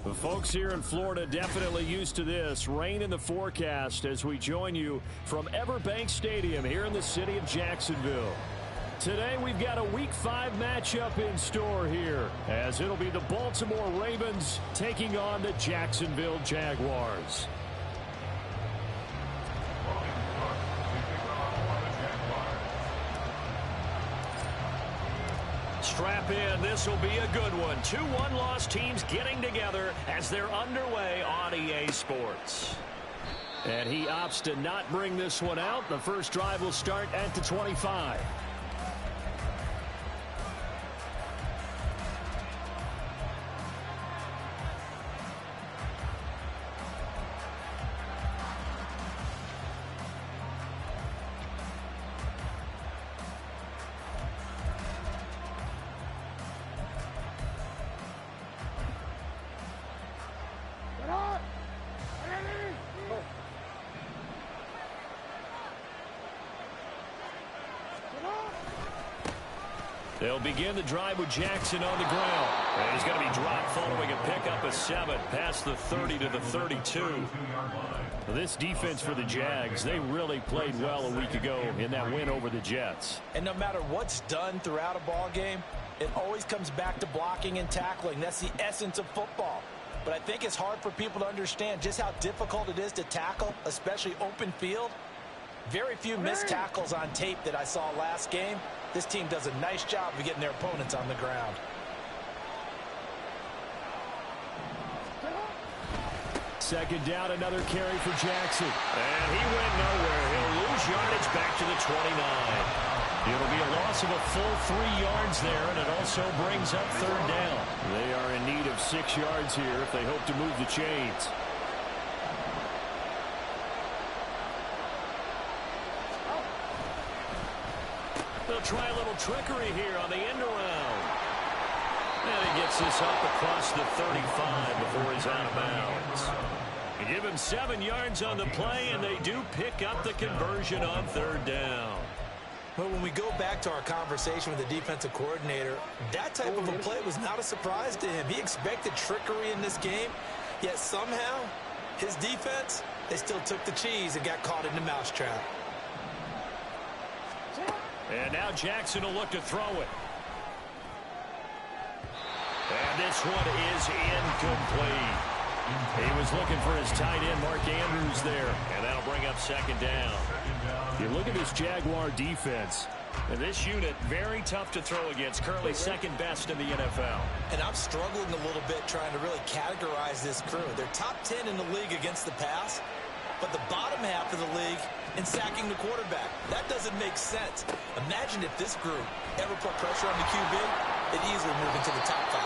The folks here in Florida definitely used to this. Rain in the forecast as we join you from Everbank Stadium here in the city of Jacksonville. Today we've got a Week 5 matchup in store here, as it'll be the Baltimore Ravens taking on the Jacksonville Jaguars. Strap in. This will be a good one. 2 one-loss teams getting together as they're underway on EA Sports. And he opts to not bring this one out. The first drive will start at the 25. They'll begin the drive with Jackson on the ground. And he's going to be dropped following a pickup of 7 past the 30 to the 32. This defense for the Jags, they really played well a week ago in that win over the Jets. And no matter what's done throughout a ball game, it always comes back to blocking and tackling. That's the essence of football. But I think it's hard for people to understand just how difficult it is to tackle, especially open field. Very few missed tackles on tape that I saw last game. This team does a nice job of getting their opponents on the ground. Second down, another carry for Jackson. And he went nowhere. He'll lose yardage back to the 29. It'll be a loss of a full 3 yards there, and it also brings up third down. They are in need of 6 yards here if they hope to move the chains. They'll try a little trickery here on the end around. And he gets this up across the 35 before he's out of bounds. You give him 7 yards on the play, and they do pick up the conversion on third down. But when we go back to our conversation with the defensive coordinator, that type of a play was not a surprise to him. He expected trickery in this game, yet somehow his defense, they still took the cheese and got caught in the mousetrap. And now Jackson will look to throw it. And this one is incomplete. He was looking for his tight end, Mark Andrews, there. And that'll bring up second down. You look at this Jaguar defense. And this unit, very tough to throw against. Currently second best in the NFL. And I'm struggling a little bit trying to really categorize this crew. They're top 10 in the league against the pass, but the bottom half of the league in sacking the quarterback. That doesn't make sense. Imagine if this group ever put pressure on the QB, it'd easily move into the top 5.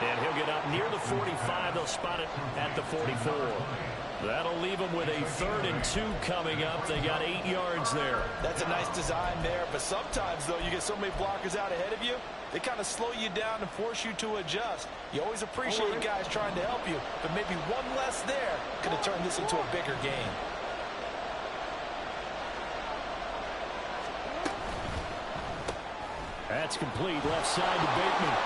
And he'll get up near the 45. They'll spot it at the 44. That'll leave them with a 3rd and 2 coming up. They got 8 yards there. That's a nice design there, but sometimes, though, you get so many blockers out ahead of you, they kind of slow you down and force you to adjust. You always appreciate guys trying to help you, but maybe one less there could have turned this into a bigger game. That's complete. Left side to Bateman.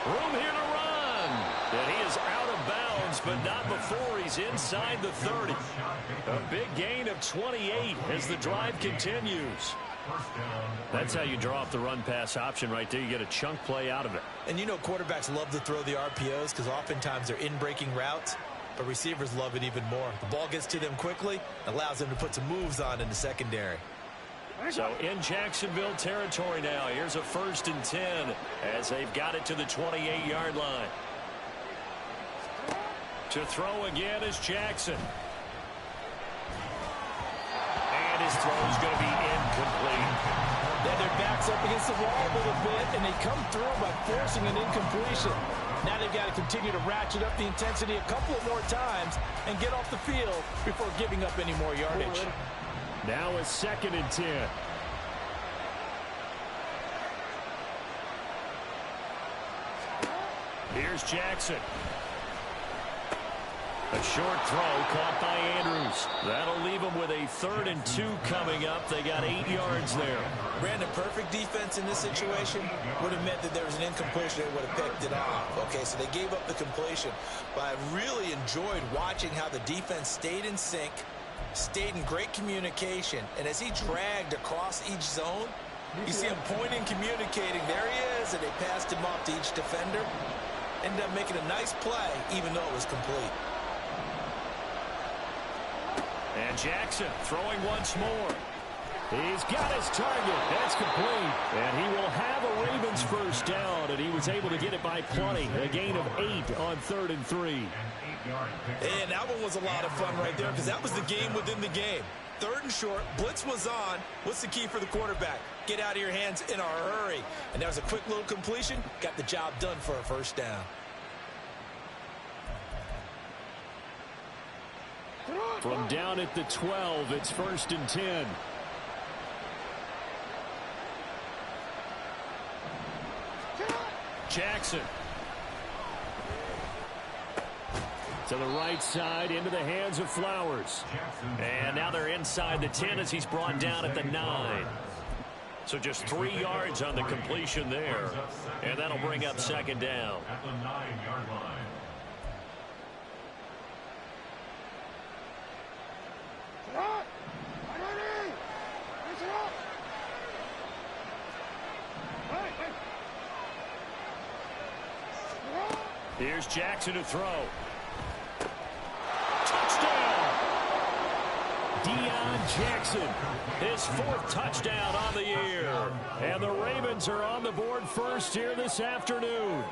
Room here to run. And he is out of bounds, but not before he's inside the 30. A big gain of 28 as the drive continues. That's how you draw up the run-pass option right there. You get a chunk play out of it. And you know quarterbacks love to throw the RPOs because oftentimes they're in-breaking routes, but receivers love it even more. The ball gets to them quickly, allows them to put some moves on in the secondary. So in Jacksonville territory now. Here's a 1st and 10 as they've got it to the 28-yard line. To throw again is Jackson. And his throw is going to be incomplete. Then their backs up against the wall a little bit, and they come through by forcing an incompletion. Now they've got to continue to ratchet up the intensity a couple of more times and get off the field before giving up any more yardage. Now a 2nd and 10. Here's Jackson. A short throw caught by Andrews. That'll leave them with a 3rd and 2 coming up. They got 8 yards there. Brandon, perfect defense in this situation would have meant that there was an incompletion. They would have picked it off. Okay, so they gave up the completion. But I really enjoyed watching how the defense stayed in sync, stayed in great communication. And as he dragged across each zone, you see him pointing, communicating. There he is, and they passed him off to each defender. Ended up making a nice play, even though it was complete. And Jackson throwing once more. He's got his target. That's complete. And he will have a Ravens first down, and he was able to get it by plenty. A gain of 8 on 3rd and 3. And that one was a lot of fun right there because that was the game within the game. 3rd and short, blitz was on. What's the key for the quarterback? Get out of your hands in a hurry. And that was a quick little completion. Got the job done for a first down. From down at the 12, it's 1st and 10. Jackson. To the right side, into the hands of Flowers. And now they're inside the 10 as he's brought down at the 9. So just 3 yards on the completion there. And that'll bring up 2nd down. At the 9-yard line. Here's Jackson to throw. Touchdown! Deion Jackson, his 4th touchdown on the year. And the Ravens are on the board first here this afternoon.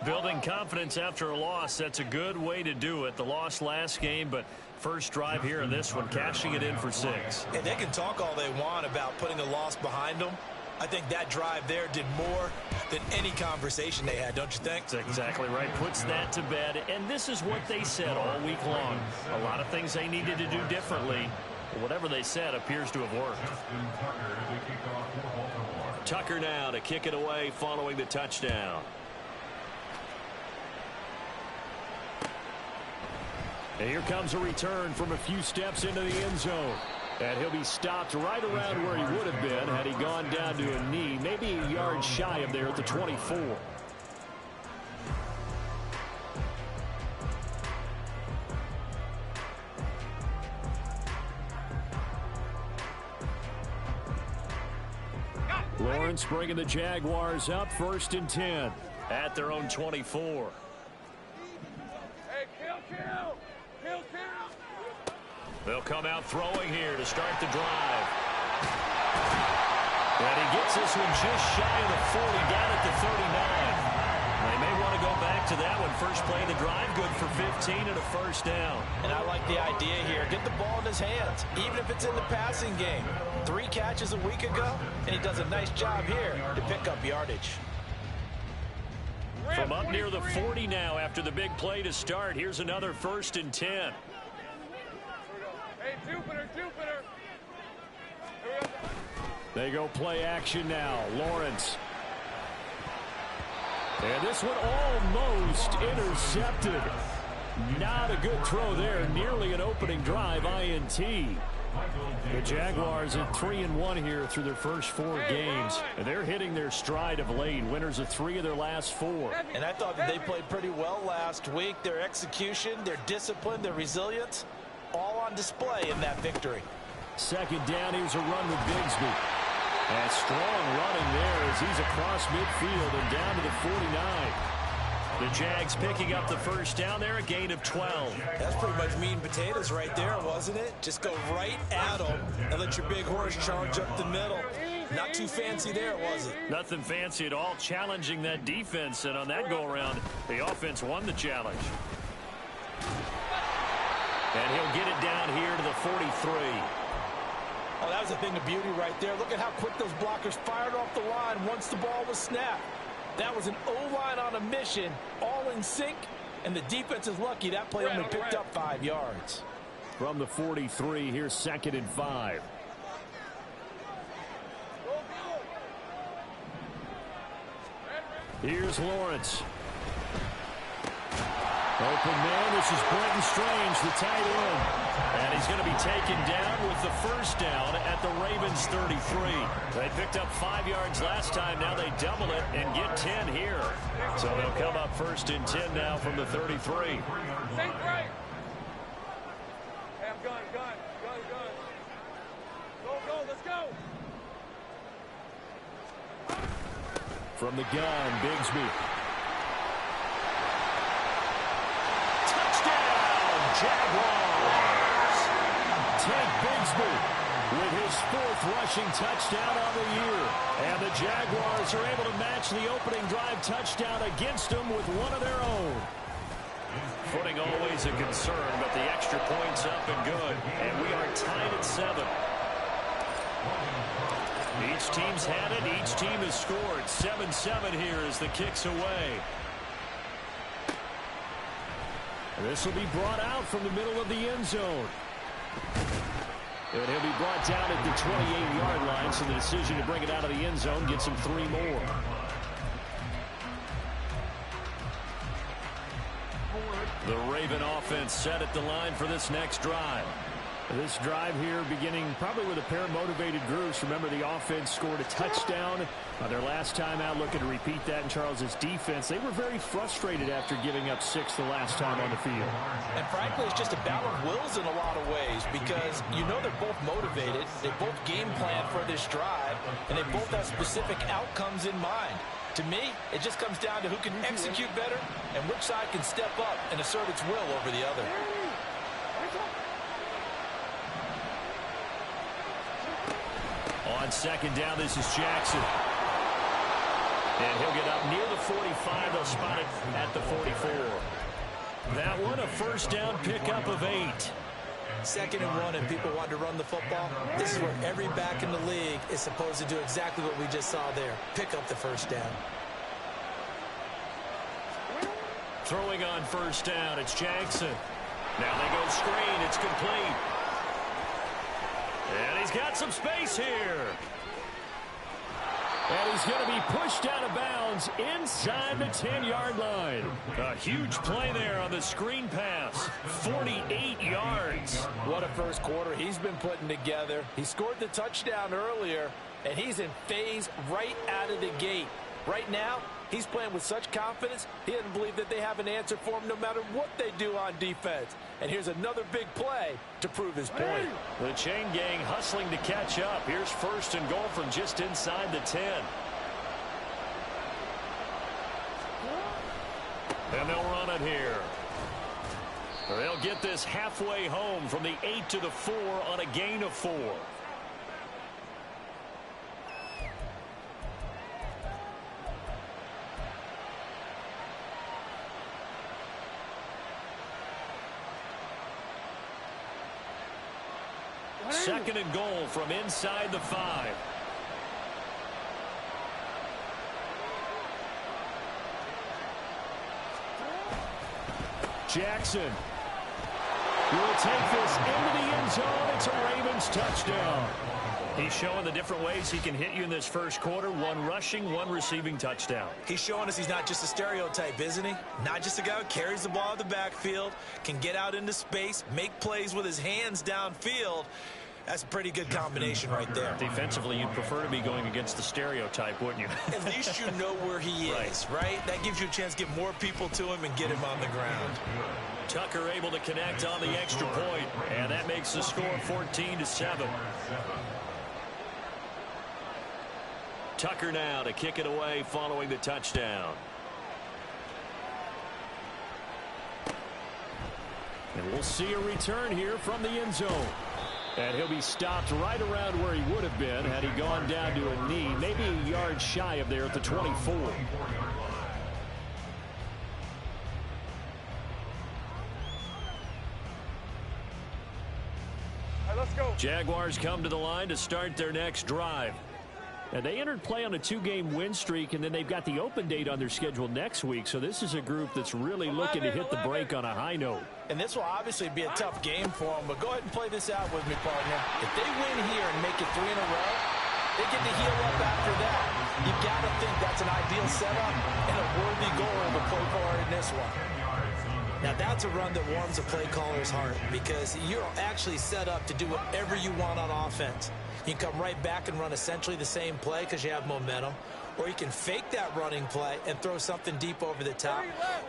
Building confidence after a loss, that's a good way to do it. The loss last game, but first drive here in this one, cashing it in for 6. And they can talk all they want about putting a loss behind them. I think that drive there did more than any conversation they had, don't you think? That's exactly right. Puts that to bed. And this is what they said all week long. A lot of things they needed to do differently. But whatever they said appears to have worked. Tucker now to kick it away following the touchdown. And here comes a return from a few steps into the end zone. And he'll be stopped right around where he would have been had he gone down to a knee, maybe a yard shy of there at the 24. Lawrence bringing the Jaguars up 1st and 10 at their own 24. They'll come out throwing here to start the drive. And he gets this one just shy of the 40, down at the 39. They may want to go back to that one. First play of the drive, good for 15 and a first down. And I like the idea here. Get the ball in his hands, even if it's in the passing game. 3 catches a week ago, and he does a nice job here to pick up yardage. From up near the 40 now after the big play to start, here's another 1st and 10. Jupiter. They go play action now. Lawrence. And this one almost intercepted. Not a good throw there. Nearly an opening drive INT. The Jaguars at 3-1 here through their first 4 games. And they're hitting their stride of late. Winners of 3 of their last 4. And I thought that they played pretty well last week. Their execution, their discipline, their resilience, all on display in that victory. 2nd down, here's a run with Bigsby. And strong running there as he's across midfield and down to the 49. The Jags picking up the first down there, a gain of 12. That's pretty much meat and potatoes right there, wasn't it? Just go right at them and let your big horse charge up the middle. Not too fancy there, was it? Nothing fancy at all, challenging that defense. And on that go-around, the offense won the challenge. And he'll get it down here to the 43. Oh, that was a thing of beauty right there. Look at how quick those blockers fired off the line once the ball was snapped. That was an O-line on a mission, all in sync, and the defense is lucky that play only picked up 5 yards. From the 43, here's 2nd and 5. Here's Lawrence. Open man, this is Brenton Strange, the tight end. And he's going to be taken down with the first down at the Ravens 33. They picked up 5 yards last time. Now they double it and get 10 here. So they'll come up 1st and 10 now from the 33. Think right. Have gun. Go, let's go. From the gun, Bigsby. Jaguars. Ted Bigsby with his 4th rushing touchdown on the year. And the Jaguars are able to match the opening drive touchdown against them with one of their own. Footing always a concern, but the extra point's up and good. And we are tied at 7. Each team's had it. Each team has scored. 7-7 here as the kick's away. This will be brought out from the middle of the end zone. And he'll be brought down at the 28-yard line, so the decision to bring it out of the end zone gets him 3 more. The Raven offense set at the line for this next drive. This drive here beginning probably with a pair of motivated groups. Remember, the offense scored a touchdown their last time out, looking to repeat that in Charles's defense. They were very frustrated after giving up 6 the last time on the field. And frankly, it's just a battle of wills in a lot of ways because you know they're both motivated. They both game plan for this drive, and they both have specific outcomes in mind. To me, it just comes down to who can execute better and which side can step up and assert its will over the other. On 2nd down, this is Jackson. And he'll get up near the 45. They'll spot it at the 44. That one, a 1st down pickup of 8. 2nd and 1, and people want to run the football. This is where every back in the league is supposed to do exactly what we just saw there. Pick up the 1st down. Throwing on 1st down, it's Jackson. Now they go screen. It's complete. And he's got some space here. And he's going to be pushed out of bounds inside the 10-yard line. A huge play there on the screen pass. 48 yards. What a first quarter he's been putting together. He scored the touchdown earlier, and he's in phase right out of the gate. Right now, he's playing with such confidence, he doesn't believe that they have an answer for him no matter what they do on defense. And here's another big play to prove his point. The chain gang hustling to catch up. Here's 1st and goal from just inside the 10. And they'll run it here. They'll get this halfway home from the 8 to the 4 on a gain of 4. Second and goal from inside the 5. Jackson will take this into the end zone. It's a Ravens touchdown. He's showing the different ways he can hit you in this first quarter. 1 rushing, 1 receiving touchdown. He's showing us he's not just a stereotype, isn't he? Not just a guy who carries the ball in the backfield, can get out into space, make plays with his hands downfield. That's a pretty good combination right there. Defensively, you'd prefer to be going against the stereotype, wouldn't you? At least you know where he is, right? That gives you a chance to get more people to him and get him on the ground. Tucker able to connect on the extra point, and that makes the score 14-7. Tucker now to kick it away following the touchdown. And we'll see a return here from the end zone. And he'll be stopped right around where he would have been had he gone down to a knee, maybe a yard shy of there at the 24. Let's go. Jaguars come to the line to start their next drive. And they entered play on a 2-game win streak, and then they've got the open date on their schedule next week. So this is a group that's really looking to hit the break on a high note. And this will obviously be a tough game for them, but go ahead and play this out with me, partner. If they win here and make it 3 in a row, they get to heal up after that. You've got to think that's an ideal setup and a worthy goal to play forward in this one. Now, that's a run that warms a play caller's heart because you're actually set up to do whatever you want on offense. You can come right back and run essentially the same play because you have momentum, or you can fake that running play and throw something deep over the top,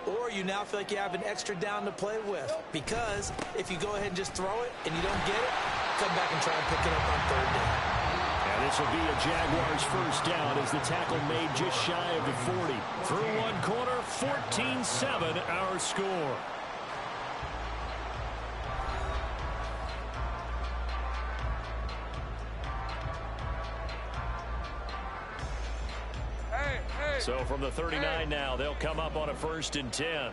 or you now feel like you have an extra down to play with because if you go ahead and just throw it and you don't get it, come back and try and pick it up on 3rd down. And this will be a Jaguars first down as the tackle made just shy of the 40. Through one quarter, 14-7 our score. So from the 39 now, they'll come up on a 1st and 10.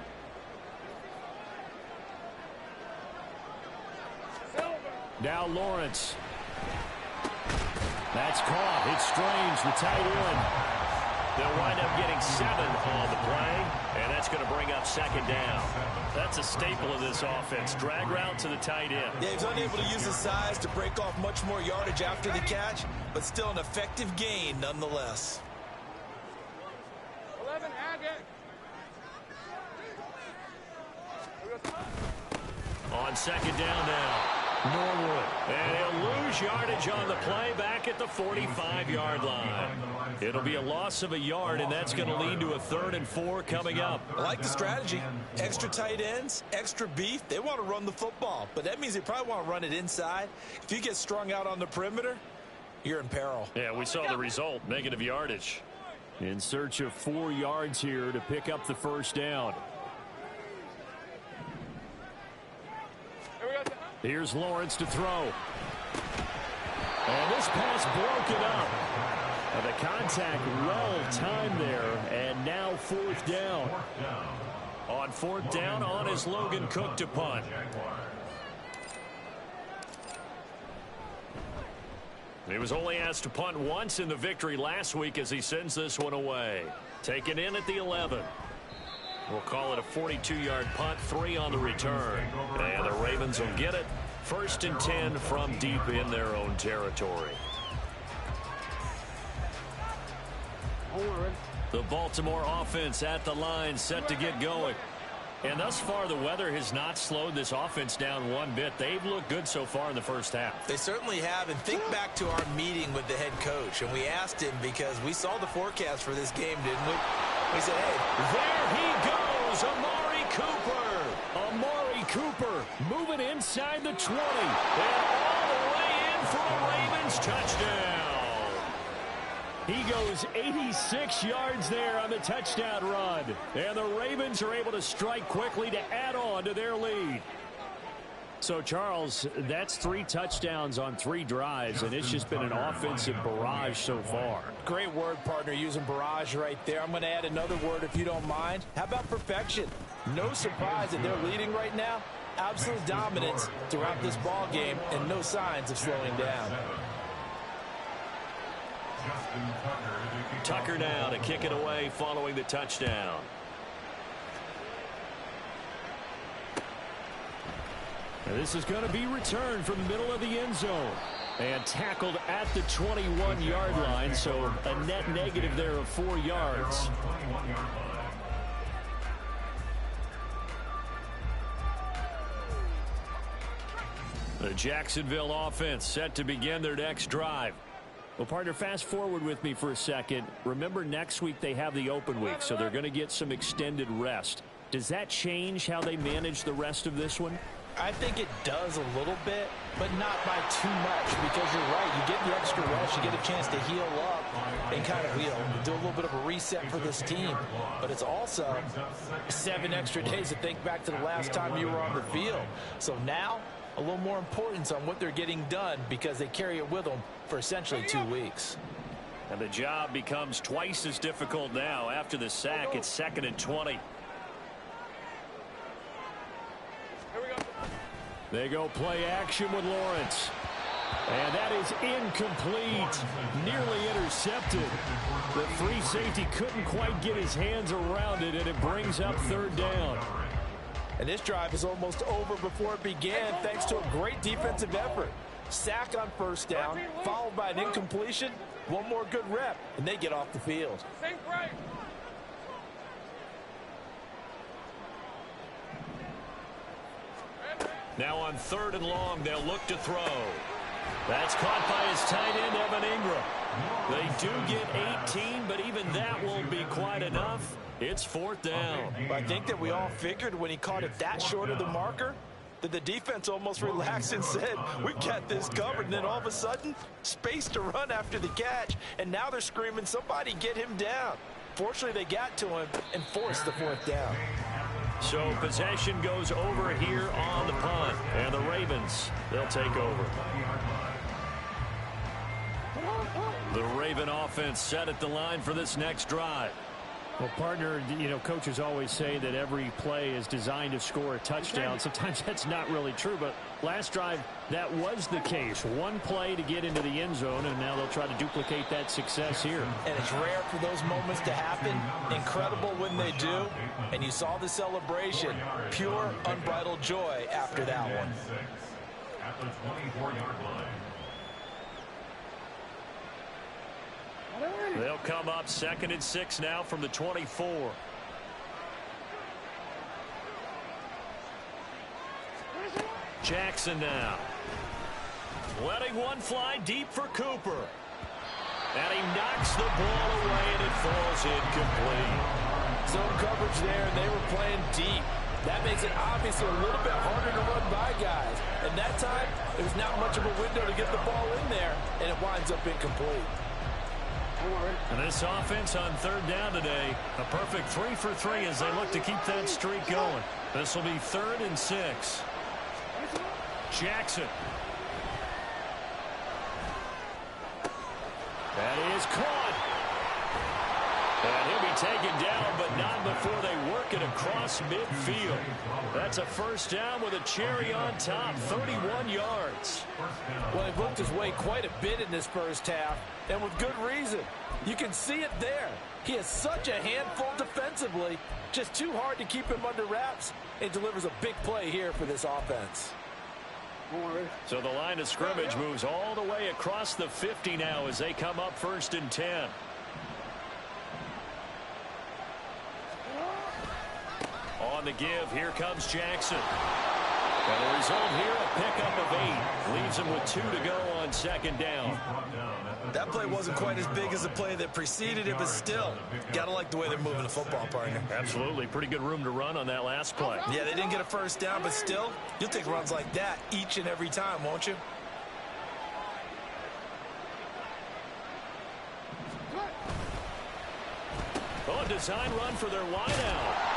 Now Lawrence. That's caught. It's Strange, the tight end. They'll wind up getting 7 on the play, and that's going to bring up 2nd down. That's a staple of this offense. Drag route to the tight end. Yeah, he's unable to use his size to break off much more yardage after the catch, but still an effective gain nonetheless. 11, On 2nd down now, Norwood. And he'll lose yardage on the play back at the 45-yard line. It'll be a loss of a yard, and that's going to lead to a 3rd and 4 coming up. I like the strategy. Extra tight ends, extra beef. They want to run the football, but that means they probably want to run it inside. If you get strung out on the perimeter, you're in peril. Yeah, we saw the result, negative yardage. In search of 4 yards here to pick up the 1st down. Here's Lawrence to throw. And this pass broken up. And the contact well timed there. And now 4th down. On 4th down, on is Logan Cook to punt. He was only asked to punt once in the victory last week as he sends this one away. Taken in at the 11. We'll call it a 42-yard punt, 3 on the return. And the Ravens will get it. 1st and 10 from deep in their own territory. The Baltimore offense at the line, set to get going. And thus far, the weather has not slowed this offense down one bit. They've looked good so far in the first half. They certainly have. And think back to our meeting with the head coach. And we asked him because we saw the forecast for this game, didn't we? We said, hey, there he goes, Amari Cooper. Amari Cooper moving inside the 20. And all the way in for a Ravens touchdown. He goes 86 yards there on the touchdown run. And the Ravens are able to strike quickly to add on to their lead. So, Charles, that's 3 touchdowns on 3 drives, and it's just been an offensive barrage so far. Great word, partner, using barrage right there. I'm going to add another word if you don't mind. How about perfection? No surprise that they're leading right now. Absolute dominance throughout this ball game and no signs of slowing down. Tucker now to kick it away following the touchdown. And this is going to be returned from the middle of the end zone. And tackled at the 21-yard line, so a net negative there of 4 yards. The Jacksonville offense set to begin their next drive. Well, partner, fast forward with me for a second. Remember, next week they have the open week, so they're going to get some extended rest. Does that change how they manage the rest of this one? I think it does a little bit, but not by too much, because you're right. You get the extra rest, you get a chance to heal up and kind of, do a little bit of a reset for this team. But it's also 7 extra days to think back to the last time you were on the field. So now, a little more importance on what they're getting done because they carry it with them for essentially 2 weeks. And the job becomes twice as difficult now. After the sack, it's 2nd and 20. They go play action with Lawrence. And that is incomplete. Nearly intercepted. The free safety couldn't quite get his hands around it, and it brings up third down. And this drive is almost over before it began thanks to a great defensive effort. Sack on first down, followed by an incompletion. One more good rep, and they get off the field. Think right. Now on third and long, they'll look to throw. That's caught by his tight end, Evan Ingram. They do get 18, but even that won't be quite enough. It's fourth down. I think that we all figured when he caught it that short of the marker that the defense almost relaxed and said, we've got this covered. And then all of a sudden, space to run after the catch. And now they're screaming, somebody get him down. Fortunately, they got to him and forced the fourth down. So possession goes over here on the punt. And the Ravens, they'll take over. The Raven offense set at the line for this next drive. Well, partner, you know, coaches always say that every play is designed to score a touchdown. Sometimes that's not really true, but last drive, that was the case. One play to get into the end zone, and now they'll try to duplicate that success here. And it's rare for those moments to happen. Incredible when they do. And you saw the celebration. Pure, unbridled joy after that one. At the 24-yard line. They'll come up 2nd and 6 now from the 24. Jackson now. Letting one fly deep for Cooper. And he knocks the ball away, and it falls incomplete. Zone coverage there, and they were playing deep. That makes it obviously a little bit harder to run by guys. And that time, there's not much of a window to get the ball in there, and it winds up incomplete. And this offense on third down today, a perfect 3 for 3 as they look to keep that streak going. This will be 3rd and 6. Jackson. That is caught. And he'll be taken down, but not before they work it across midfield. That's a first down with a cherry on top, 31 yards. Well, he worked his way quite a bit in this first half, and with good reason. You can see it there. He has such a handful defensively, just too hard to keep him under wraps, and delivers a big play here for this offense. So the line of scrimmage moves all the way across the 50 now as they come up 1st and 10. On the give, here comes Jackson. And the result here, a pickup of 8. Leaves him with 2 to go on 2nd down. That play wasn't quite as big as the play that preceded it, but still, got to like the way they're moving the football, partner. Absolutely. Pretty good room to run on that last play. Yeah, they didn't get a first down, but still, you'll take runs like that each and every time, won't you? Oh, design run for their wideout.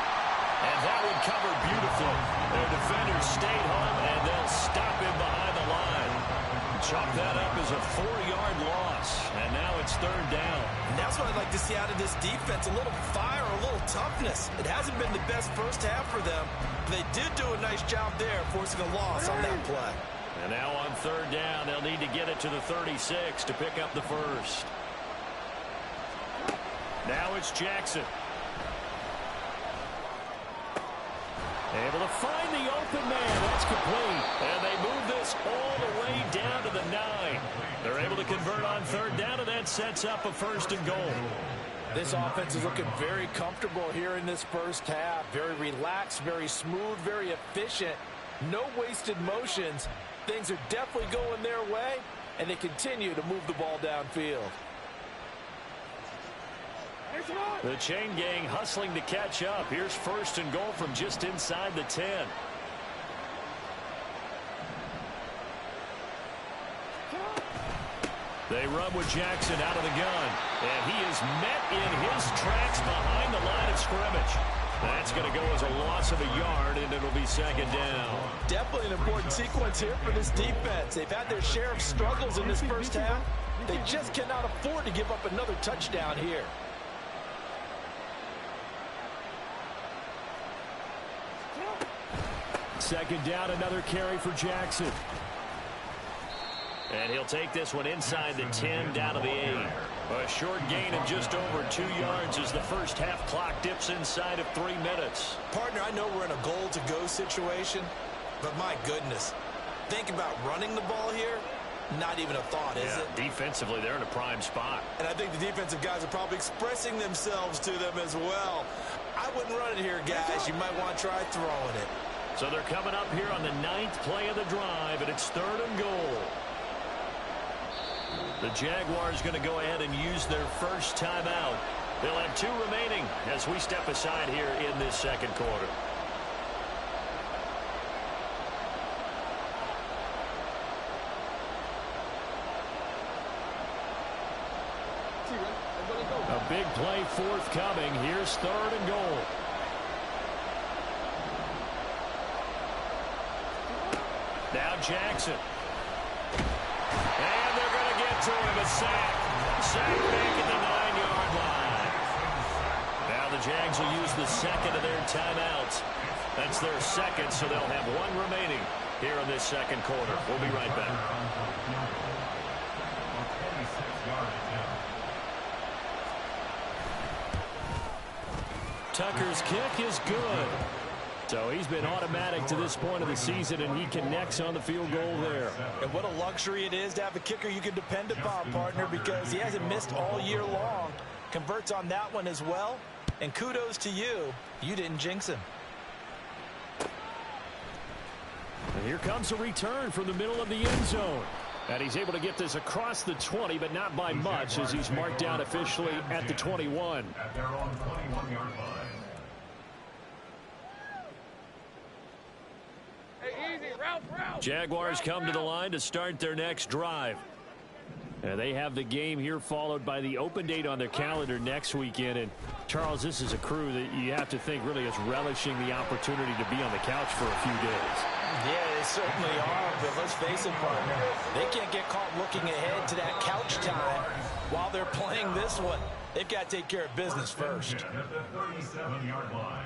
And that one covered beautifully. Their defenders stayed home, and they'll stop him behind the line. Chalk that up as a 4-yard loss. And now it's 3rd down. And that's what I'd like to see out of this defense. A little fire, a little toughness. It hasn't been the best first half for them. But they did do a nice job there, forcing a loss on that play. And now on 3rd down, they'll need to get it to the 36 to pick up the first. Now it's Jackson. Able to find the open man. That's complete. And they move this all the way down to the 9. They're able to convert on 3rd down, and that sets up a 1st and goal. This offense is looking very comfortable here in this first half. Very relaxed, very smooth, very efficient. No wasted motions. Things are definitely going their way, and they continue to move the ball downfield. The chain gang hustling to catch up. Here's 1st and goal from just inside the 10. They run with Jackson out of the gun. And he is met in his tracks behind the line of scrimmage. That's going to go as a loss of a yard, and it'll be 2nd down. Definitely an important sequence here for this defense. They've had their share of struggles in this first half. They just cannot afford to give up another touchdown here. 2nd down, another carry for Jackson. And he'll take this one inside the 10, down to the 8. A short gain of just over 2 yards as the first half clock dips inside of 3 minutes. Partner, I know we're in a goal-to-go situation, but my goodness, think about running the ball here. Not even a thought, is it? Defensively, they're in a prime spot. And I think the defensive guys are probably expressing themselves to them as well. I wouldn't run it here, guys. You might want to try throwing it. So they're coming up here on the 9th play of the drive, and it's 3rd and goal. The Jaguars going to go ahead and use their first timeout. They'll have 2 remaining as we step aside here in this second quarter. A big play forthcoming. Here's 3rd and goal. Now Jackson. And they're going to get to him. A sack. Sack back at the 9-yard line. Now the Jags will use the second of their timeouts. That's their second, so they'll have 1 remaining here in this second quarter. We'll be right back. Tucker's kick is good. So he's been automatic to this point of the season, and he connects on the field goal there. And what a luxury it is to have a kicker you can depend upon, partner, because he hasn't missed all year long. Converts on that one as well. And kudos to you. You didn't jinx him. And here comes a return from the middle of the end zone. And he's able to get this across the 20, but not by much, as he's marked down officially at the 21. At their own 21-yard line. Jaguars come to the line to start their next drive. And they have the game here followed by the open date on their calendar next weekend. And Charles, this is a crew that you have to think really is relishing the opportunity to be on the couch for a few days. Yeah, they certainly are, but let's face it, partner. They can't get caught looking ahead to that couch time while they're playing this one. They've got to take care of business first. At the 37-yard line.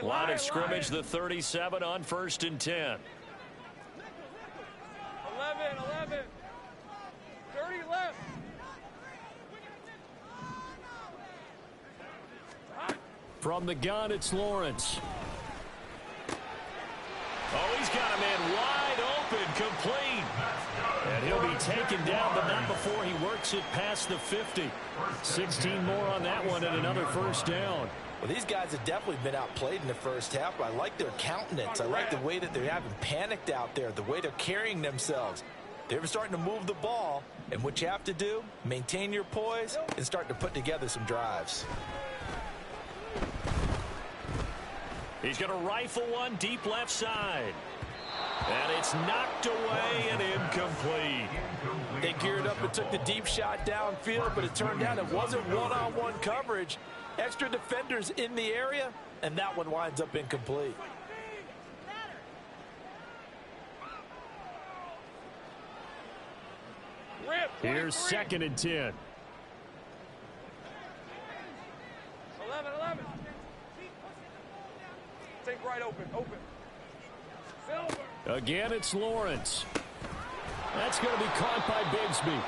Line of scrimmage, the 37 on 1st and 10. 11, 30 left. From the gun, it's Lawrence. Oh, he's got a man wide open, complete. And he'll be taken down, but not before he works it past the 50. 16 more on that one and another first down. Well, these guys have definitely been outplayed in the first half, but I like their countenance. I like the way that they haven't panicked out there, the way they're carrying themselves. They're starting to move the ball, and what you have to do, maintain your poise and start to put together some drives. He's going to rifle one deep left side. And it's knocked away and incomplete. They geared up and took the deep shot downfield, but it turned out it wasn't one-on-one coverage. Extra defenders in the area, and that one winds up incomplete. Here's 2nd and 10. 11, 11. Take right open. Silver. Again, it's Lawrence. That's going to be caught by Bigsby.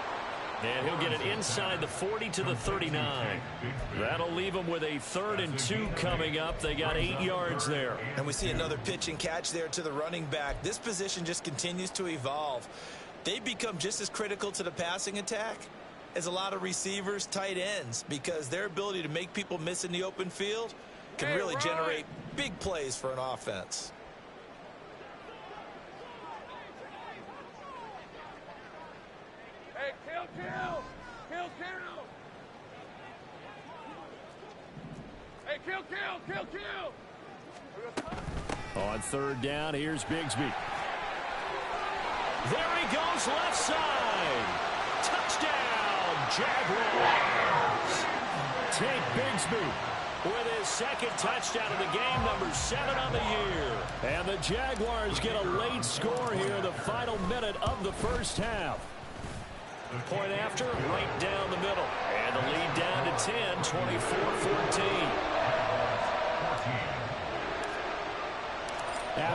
And he'll get it inside the 40 to the 39. That'll leave him with a 3rd and 2 coming up. They got 8 yards there. And we see another pitch and catch there to the running back. This position just continues to evolve. They become just as critical to the passing attack as a lot of receivers, tight ends, because their ability to make people miss in the open field can really generate big plays for an offense. Hey, kill. Hey, kill. On 3rd down, here's Bigsby. There he goes, left side. Touchdown, Jaguars. Take Bigsby with his 2nd touchdown of the game, number 7 on the year. And the Jaguars get a late score here, the final minute of the first half. Point after, right down the middle. And the lead down to 10, 24-14.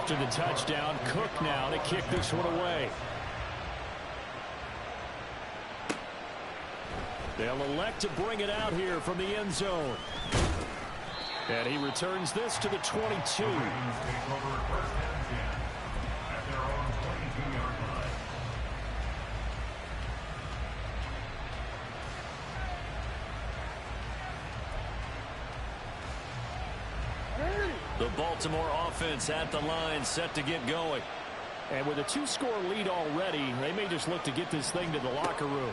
after the touchdown. Cook now to kick this one away. They'll elect to bring it out here from the end zone. And he returns this to the 22. The Baltimore offense at the line, set to get going. And with a 2-score lead already, they may just look to get this thing to the locker room.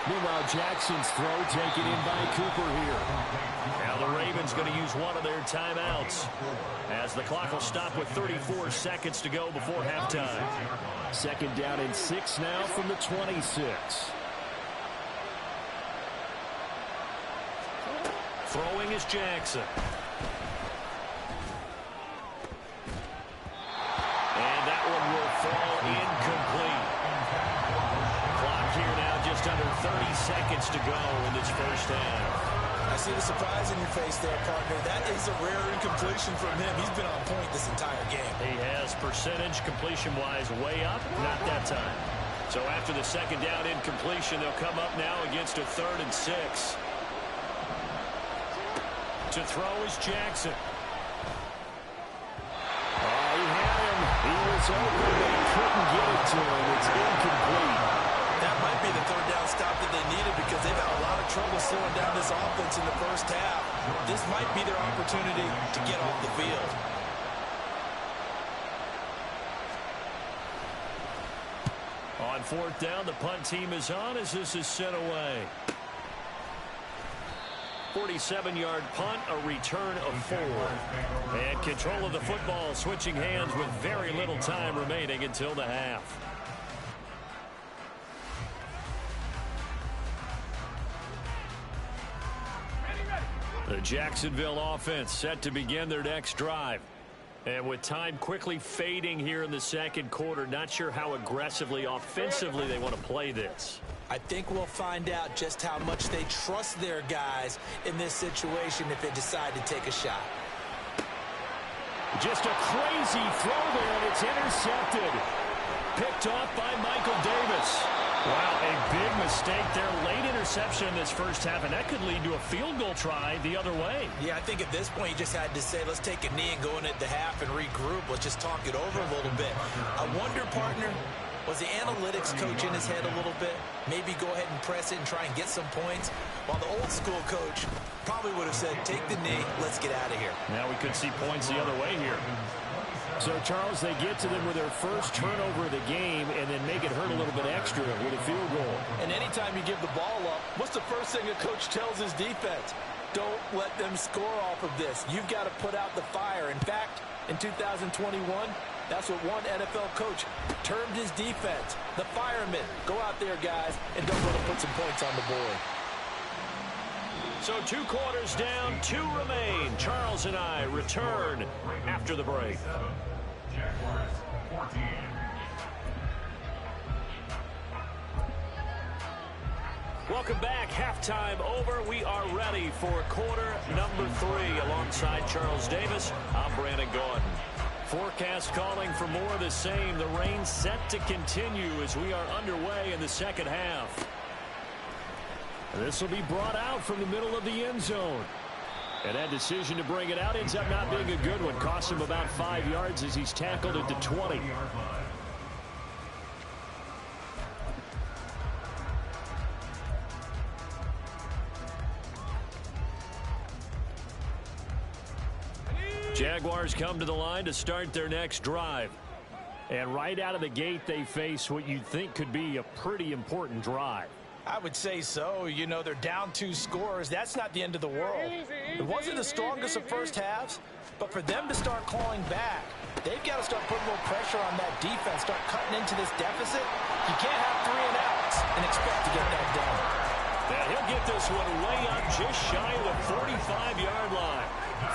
Meanwhile, Jackson's throw taken in by Cooper here. Now the Ravens going to use one of their timeouts as the clock will stop with 34 seconds to go before halftime. 2nd down and 6 now from the 26. Throwing is Jackson. And that one will fall incomplete. Clock here now just under 30 seconds to go in this first half. I see the surprise in your face there, partner. That is a rare incompletion from him. He's been on point this entire game. He has percentage completion-wise way up, not that time. So after the 2nd down incompletion, they'll come up now against a 3rd and 6. To throw is Jackson. Oh, he had him. He was open, but he couldn't get it to him. It's incomplete. That might be the 3rd down stop that they needed because they've had a lot of trouble slowing down this offense in the first half. This might be their opportunity to get off the field. On 4th down, the punt team is on as this is sent away. 47-yard punt, a return of 4. And control of the football, switching hands with very little time remaining until the half. The Jacksonville offense set to begin their next drive. And with time quickly fading here in the 2nd quarter, not sure how aggressively, offensively they want to play this. I think we'll find out just how much they trust their guys in this situation if they decide to take a shot. Just a crazy throw there, and it's intercepted. Picked off by Michael Davis. Wow, a big mistake there. Late interception in this first half, and that could lead to a field goal try the other way. Yeah, I think at this point you just had to say, let's take a knee and go in at the half and regroup. Let's just talk it over a little bit. I wonder, partner, was the analytics coach in his head a little bit? Maybe go ahead and press it and try and get some points? While the old school coach probably would have said, take the knee, let's get out of here. Now we could see points the other way here. So, Charles, they get to them with their first turnover of the game and then make it hurt a little bit extra with a field goal. And anytime you give the ball up, what's the first thing a coach tells his defense? Don't let them score off of this. You've got to put out the fire. In fact, in 2021, that's what one NFL coach termed his defense. The firemen. Go out there, guys, and don't let them put some points on the board. So 2 quarters down, 2 remain. Charles and I return after the break. Jaguars 14. Welcome back. Halftime over. We are ready for quarter number 3. Alongside Charles Davis, I'm Brandon Gordon. Forecast calling for more of the same. The rain set to continue as we are underway in the 2nd half. This will be brought out from the middle of the end zone. And that decision to bring it out ends up not being a good one. Costs him about 5 yards as he's tackled at the 20. Jaguars come to the line to start their next drive. And right out of the gate, they face what you'd think could be a pretty important drive. I would say so. You know, they're down 2 scores. That's not the end of the world. It wasn't the strongest of first halves, but for them to start clawing back, they've got to start putting a little pressure on that defense, start cutting into this deficit. You can't have 3 and outs and expect to get that done. And he'll get this one way up just shy of the 45-yard line.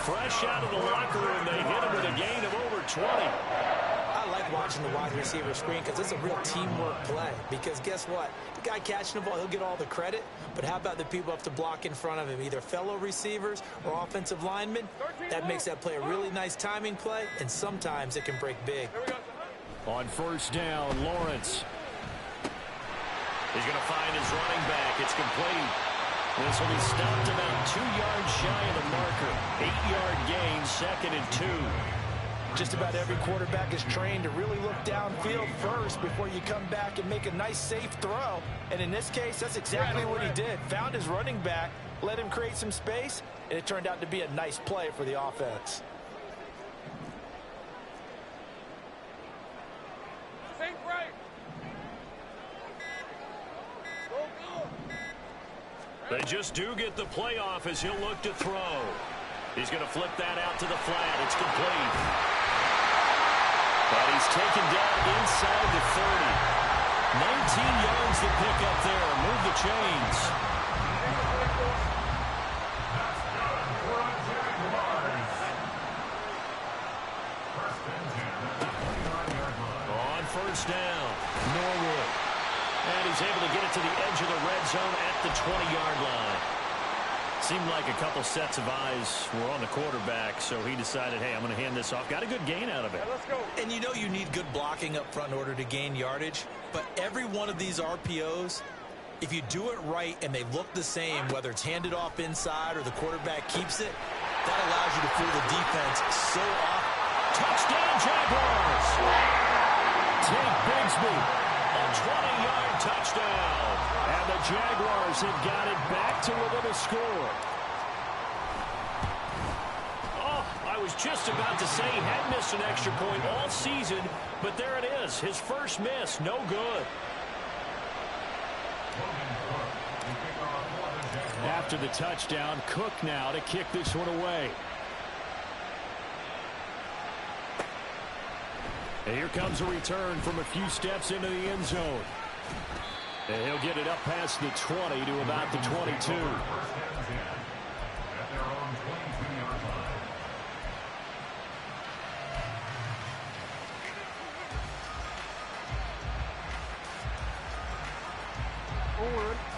Fresh out of the locker room, they hit him with a gain of over 20. I like watching the wide receiver screen because it's a real teamwork play. Because guess what? The guy catching the ball, he'll get all the credit. But how about the people have to block in front of him, either fellow receivers or offensive linemen? That makes that play a really nice timing play, and sometimes it can break big. On first down, Lawrence. He's going to find his running back. It's complete. This will be stopped about 2 yards shy of the marker. 8-yard gain, 2nd and 2. Just about every quarterback is trained to really look downfield first before you come back and make a nice, safe throw. And in this case, that's exactly what he did. Found his running back, let him create some space, and it turned out to be a nice play for the offense. Think right. Go, go. They just do get the playoff as he'll look to throw. He's going to flip that out to the flat. It's complete. But he's taken down inside the 30. 19 yards to pick up there. Move the chains. On first down, Norwood. And he's able to get it to the edge of the red zone at the 20-yard line. Seemed like a couple sets of eyes were on the quarterback, so he decided, hey, I'm going to hand this off. Got a good gain out of it. Let's go. And you know you need good blocking up front in order to gain yardage, but every one of these RPOs, if you do it right and they look the same, whether it's handed off inside or the quarterback keeps it, that allows you to fool the defense so often. Touchdown, Jaguars! Take Bigsby. A 20-yard touchdown. And the Jaguars have got it back to within a score. Oh, I was just about to say he had missed an extra point all season, but there it is. His first miss, no good. After the touchdown, Cook now to kick this one away. And here comes a return from a few steps into the end zone. And he'll get it up past the 20 to about the 22.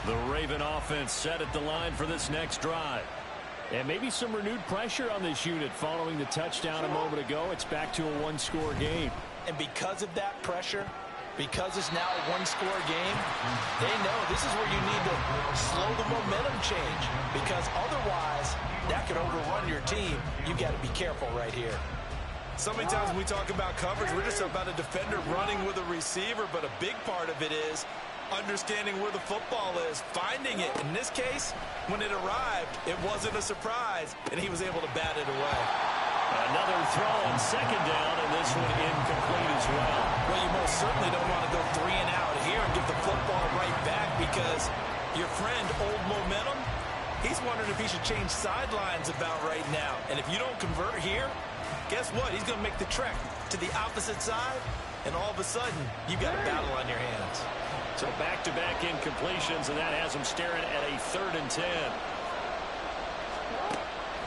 The Raven offense set at the line for this next drive. And maybe some renewed pressure on this unit following the touchdown a moment ago. It's back to a one-score game. And because of that pressure, because it's now a one-score game, they know this is where you need to slow the momentum change, because otherwise that could overrun your team. You've got to be careful right here. So many times when we talk about coverage, we're just about a defender running with a receiver, but a big part of it is understanding where the football is, finding it. In this case, when it arrived, it wasn't a surprise, and he was able to bat it away. Another throw on second down, and this one incomplete as well. Well, you most certainly don't want to go 3 and out here and give the football right back, because your friend, Old Momentum, he's wondering if he should change sidelines about right now. And if you don't convert here, guess what? He's going to make the trek to the opposite side, and all of a sudden, you've got a battle on your hands. So back-to-back incompletions, and that has him staring at a 3rd and 10.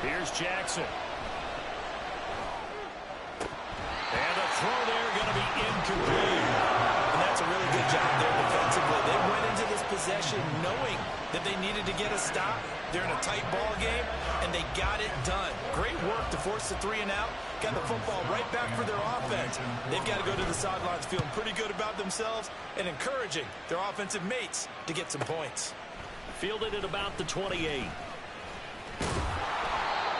Here's Jackson. And the throw there going to be incomplete. And that's a really good job there defensively. They went into this possession knowing that they needed to get a stop. They're in a tight ball game, and they got it done. Great work to force the 3 and out. Got the football right back for their offense. They've got to go to the sidelines feeling pretty good about themselves and encouraging their offensive mates to get some points. Fielded at about the 28.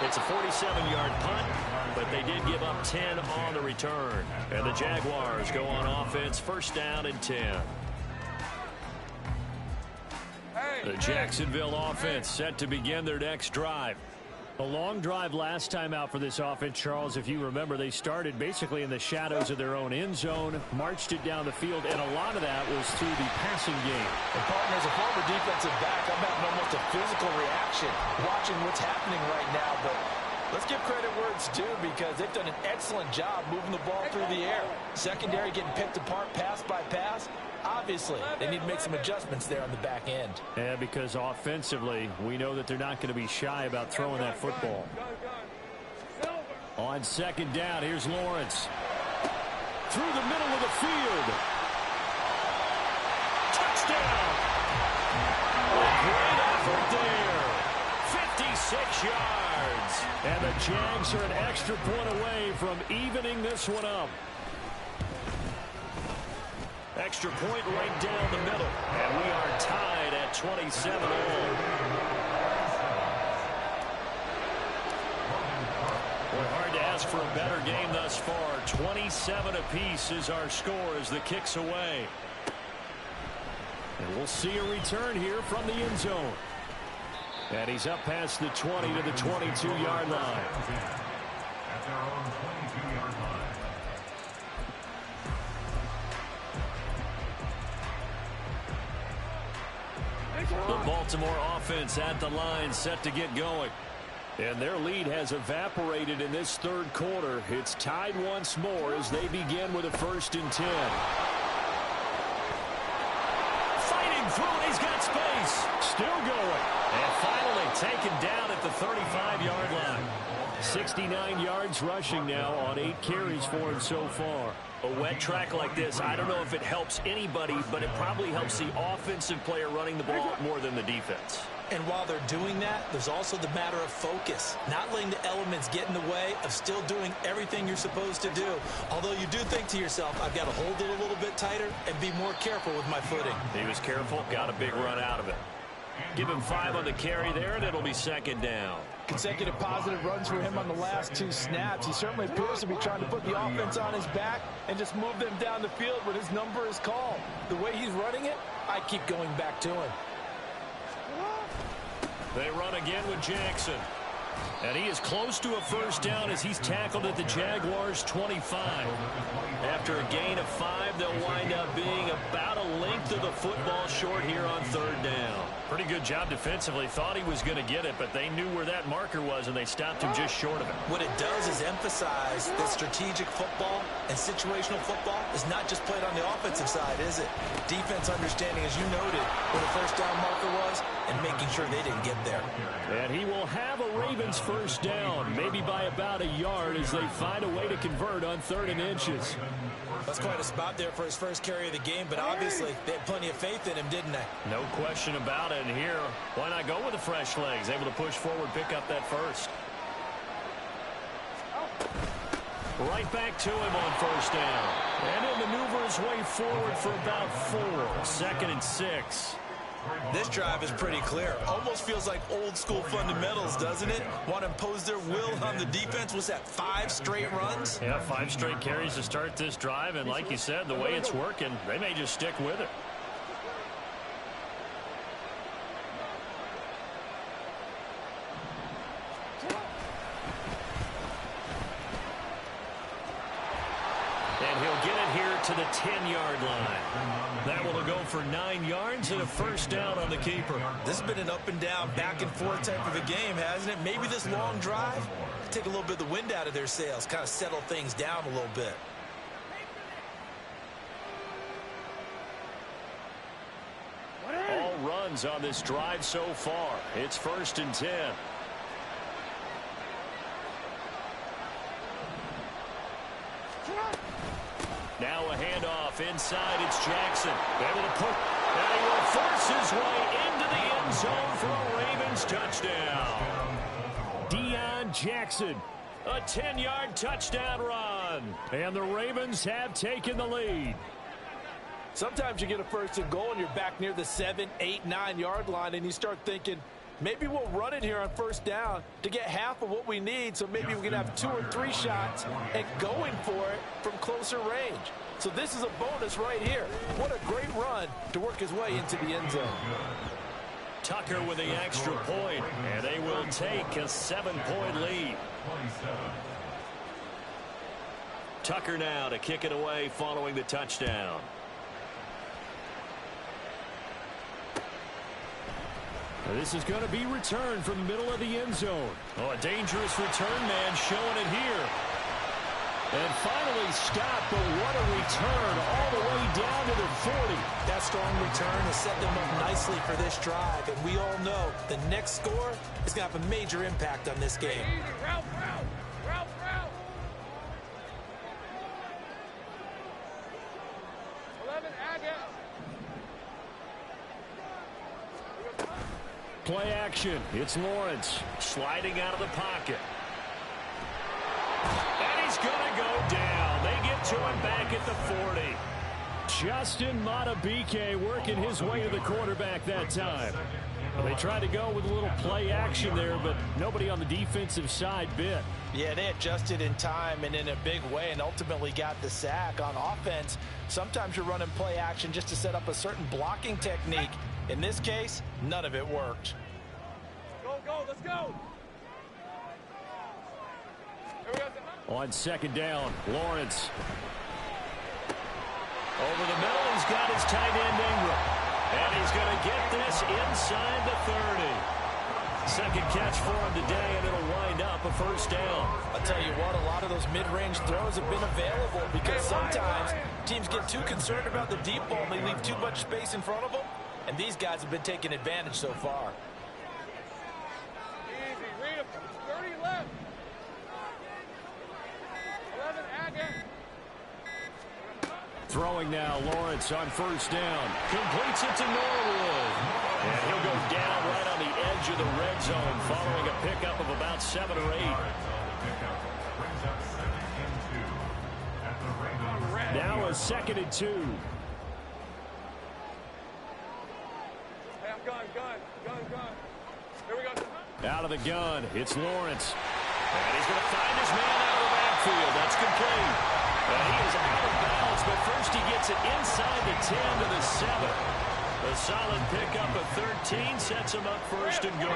It's a 47-yard punt, but they did give up 10 on the return. And the Jaguars go on offense, 1st down and 10. The Jacksonville offense set to begin their next drive. A long drive last time out for this offense, Charles. If you remember, they started basically in the shadows of their own end zone, marched it down the field, and a lot of that was through the passing game. And partner, as a former defensive back, I'm having almost a physical reaction watching what's happening right now. But let's give credit where it's due, because they've done an excellent job moving the ball through the air. Secondary getting picked apart pass by pass. Obviously, they need to make some adjustments there on the back end. Yeah, because offensively, we know that they're not going to be shy about throwing that football. On 2nd down, here's Lawrence. through the middle of the field. Touchdown. Great effort there. 56 yards. And the Jags are an extra point away from evening this one up. Extra point right down the middle. And we are tied at 27 all. Boy, hard to ask for a better game thus far. 27 apiece is our score as the kick's away. And we'll see a return here from the end zone. And he's up past the 20 to the 22-yard line. At their own 22-yard line. The Baltimore offense at the line, set to get going. And their lead has evaporated in this third quarter. It's tied once more as they begin with a 1st and 10. Fighting through it, he's got space. Still going. And finally taken down at the 35-yard line. 69 yards rushing now on 8 carries for him so far. A wet track like this, I don't know if it helps anybody, but it probably helps the offensive player running the ball more than the defense. And while they're doing that, there's also the matter of focus. Not letting the elements get in the way of still doing everything you're supposed to do. Although you do think to yourself, I've got to hold it a little bit tighter and be more careful with my footing. He was careful, got a big run out of it. Give him 5 on the carry there, and it'll be 2nd down. Consecutive positive runs for him on the last 2 snaps. He certainly appears to be trying to put the offense on his back and just move them down the field when his number is called. The way he's running it, I keep going back to him. They run again with Jackson. And he is close to a 1st down as he's tackled at the Jaguars' 25. After a gain of 5, they'll wind up being about a length of the football short here on 3rd down. Pretty good job defensively. Thought he was going to get it, but they knew where that marker was, and they stopped him just short of it. What it does is emphasize that strategic football and situational football is not just played on the offensive side, is it? Defense understanding, as you noted, where the 1st down marker was and making sure they didn't get there. And he will have a Ravens 1st down, maybe by about a yard as they find a way to convert on 3rd and inches. That's quite a spot there for his first carry of the game, but obviously they had plenty of faith in him, didn't they? No question about it. And here, why not go with the fresh legs? Able to push forward, pick up that 1st. Right back to him on 1st down. And he'll maneuver his way forward for about 4. 2nd and 6. This drive is pretty clear. Almost feels like old school fundamentals, doesn't it? Want to impose their will on the defense. Was that 5 straight runs? Yeah, 5 straight carries to start this drive. And like you said, the way it's working, they may just stick with it. And he'll get it here to the 10-yard line. That will go for 9 yards and a 1st down on the keeper. This has been an up and down, back and forth type of a game, hasn't it? Maybe this long drive take a little bit of the wind out of their sails, kind of settle things down a little bit. All runs on this drive so far. It's 1st and 10. Now a handoff inside. It's Jackson. Able to put, and he will force his way into the end zone for a Ravens touchdown. Deion Jackson, a 10-yard touchdown run. And the Ravens have taken the lead. Sometimes you get a 1st and goal and you're back near the 7, 8, 9-yard line and you start thinking, maybe we'll run it here on 1st down to get half of what we need, so maybe we can have 2 or 3 shots and going for it from closer range. So this is a bonus right here. What a great run to work his way into the end zone. Tucker with the extra point, and they will take a 7-point lead. Tucker now to kick it away following the touchdown. This is going to be returned from the middle of the end zone. Oh, a dangerous return man showing it here. And finally stopped, but what a return all the way down to the 40. That strong return has set them up nicely for this drive, and we all know the next score is going to have a major impact on this game. Route. Play action. It's Lawrence. Sliding out of the pocket. And he's going to go down. They get to him back at the 40. Justin Madubuike working his way to the quarterback that time. Well, they tried to go with a little play action there, but nobody on the defensive side bit. Yeah, they adjusted in time and in a big way and ultimately got the sack. On offense, sometimes you're running play action just to set up a certain blocking technique. In this case, none of it worked. Go, let's go. Here we go. On second down, Lawrence. Over the middle, he's got his tight end Ingram. And he's going to get this inside the 30. Second catch for him today, and it'll wind up a first down. I'll tell you what, a lot of those mid-range throws have been available because sometimes teams get too concerned about the deep ball and they leave too much space in front of them. And these guys have been taking advantage so far. Easy, read him. 30 left. 11, again. Throwing now, Lawrence on first down. Completes it to Norwood. And he'll go down right on the edge of the red zone following a pickup of about 7 or 8. Now a 2nd and 2. Gun. Here we go. Out of the gun, it's Lawrence. And he's going to find his man out of the backfield. That's complete. And he is out of bounds, but first he gets it inside the 10 to the 7. A solid pickup of 13 sets him up first and goal.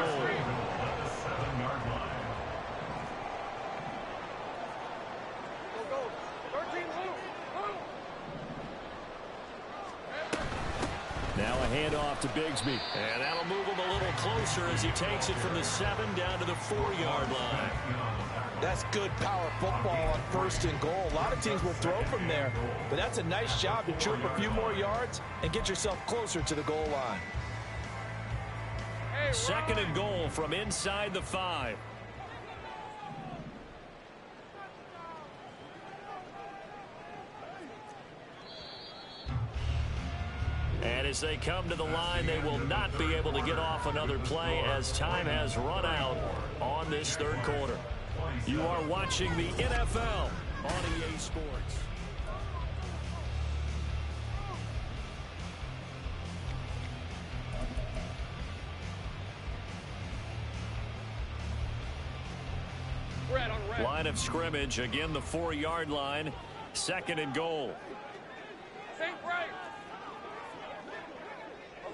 Go. 13, move. Now a handoff to Bigsby. And that'll move him a little closer as he takes it from the 7 down to the 4-yard line. That's good power football on first and goal. A lot of teams will throw from there, but that's a nice job to trip a few more yards and get yourself closer to the goal line. Hey, 2nd and goal from inside the 5. And as they come to the line, they will not be able to get off another play as time has run out on this 3rd quarter. You are watching the NFL on EA Sports. Red on red. Line of scrimmage, again the 4-yard line, 2nd and goal. Think right.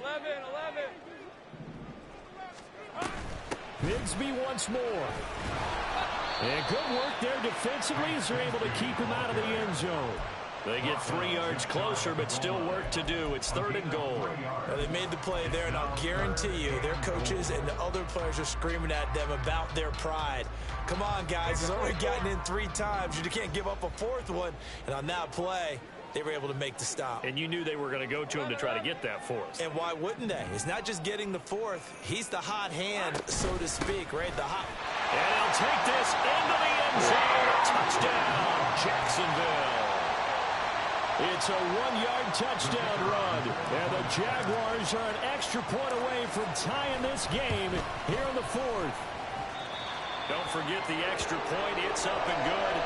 11. Bigsby once more. And good work there defensively as they're able to keep him out of the end zone. They get 3 yards closer, but still work to do. It's 3rd and goal. Well, they made the play there, and I'll guarantee you their coaches and the other players are screaming at them about their pride. Come on, guys. He's already gotten in 3 times. You can't give up a 4th one. And on that play, they were able to make the stop. And you knew they were going to go to him to try to get that 4th. And why wouldn't they? It's not just getting the 4th. He's the hot hand, so to speak, right? The hot. And he'll take this into the end zone. Touchdown, Jacksonville. It's a 1-yard touchdown run. And the Jaguars are an extra point away from tying this game here in the 4th. Don't forget the extra point. It's up and good.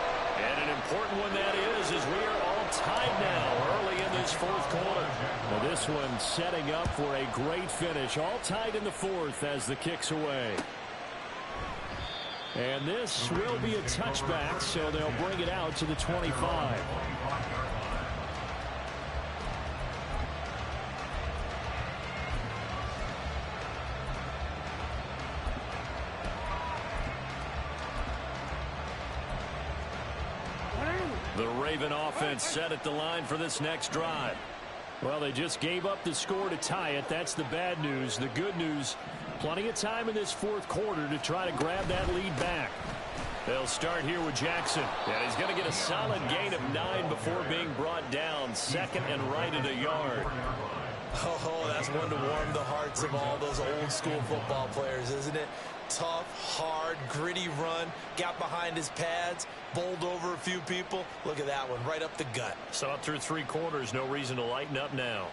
And an important one that is as we are all tied now early in this 4th quarter. Well, this one setting up for a great finish. All tied in the 4th as the kick's away. And this will be a touchback, so they'll bring it out to the 25. The Raven offense set at the line for this next drive. Well, they just gave up the score to tie it. That's the bad news. The good news, plenty of time in this 4th quarter to try to grab that lead back. They'll start here with Jackson. And he's going to get a solid gain of 9 before being brought down. 2nd and right at a yard. Oh, that's one to warm the hearts of all those old school football players, isn't it? Tough, hard, gritty run, got behind his pads, bowled over a few people. Look at that one, right up the gut. Saw it through 3 quarters, no reason to lighten up now.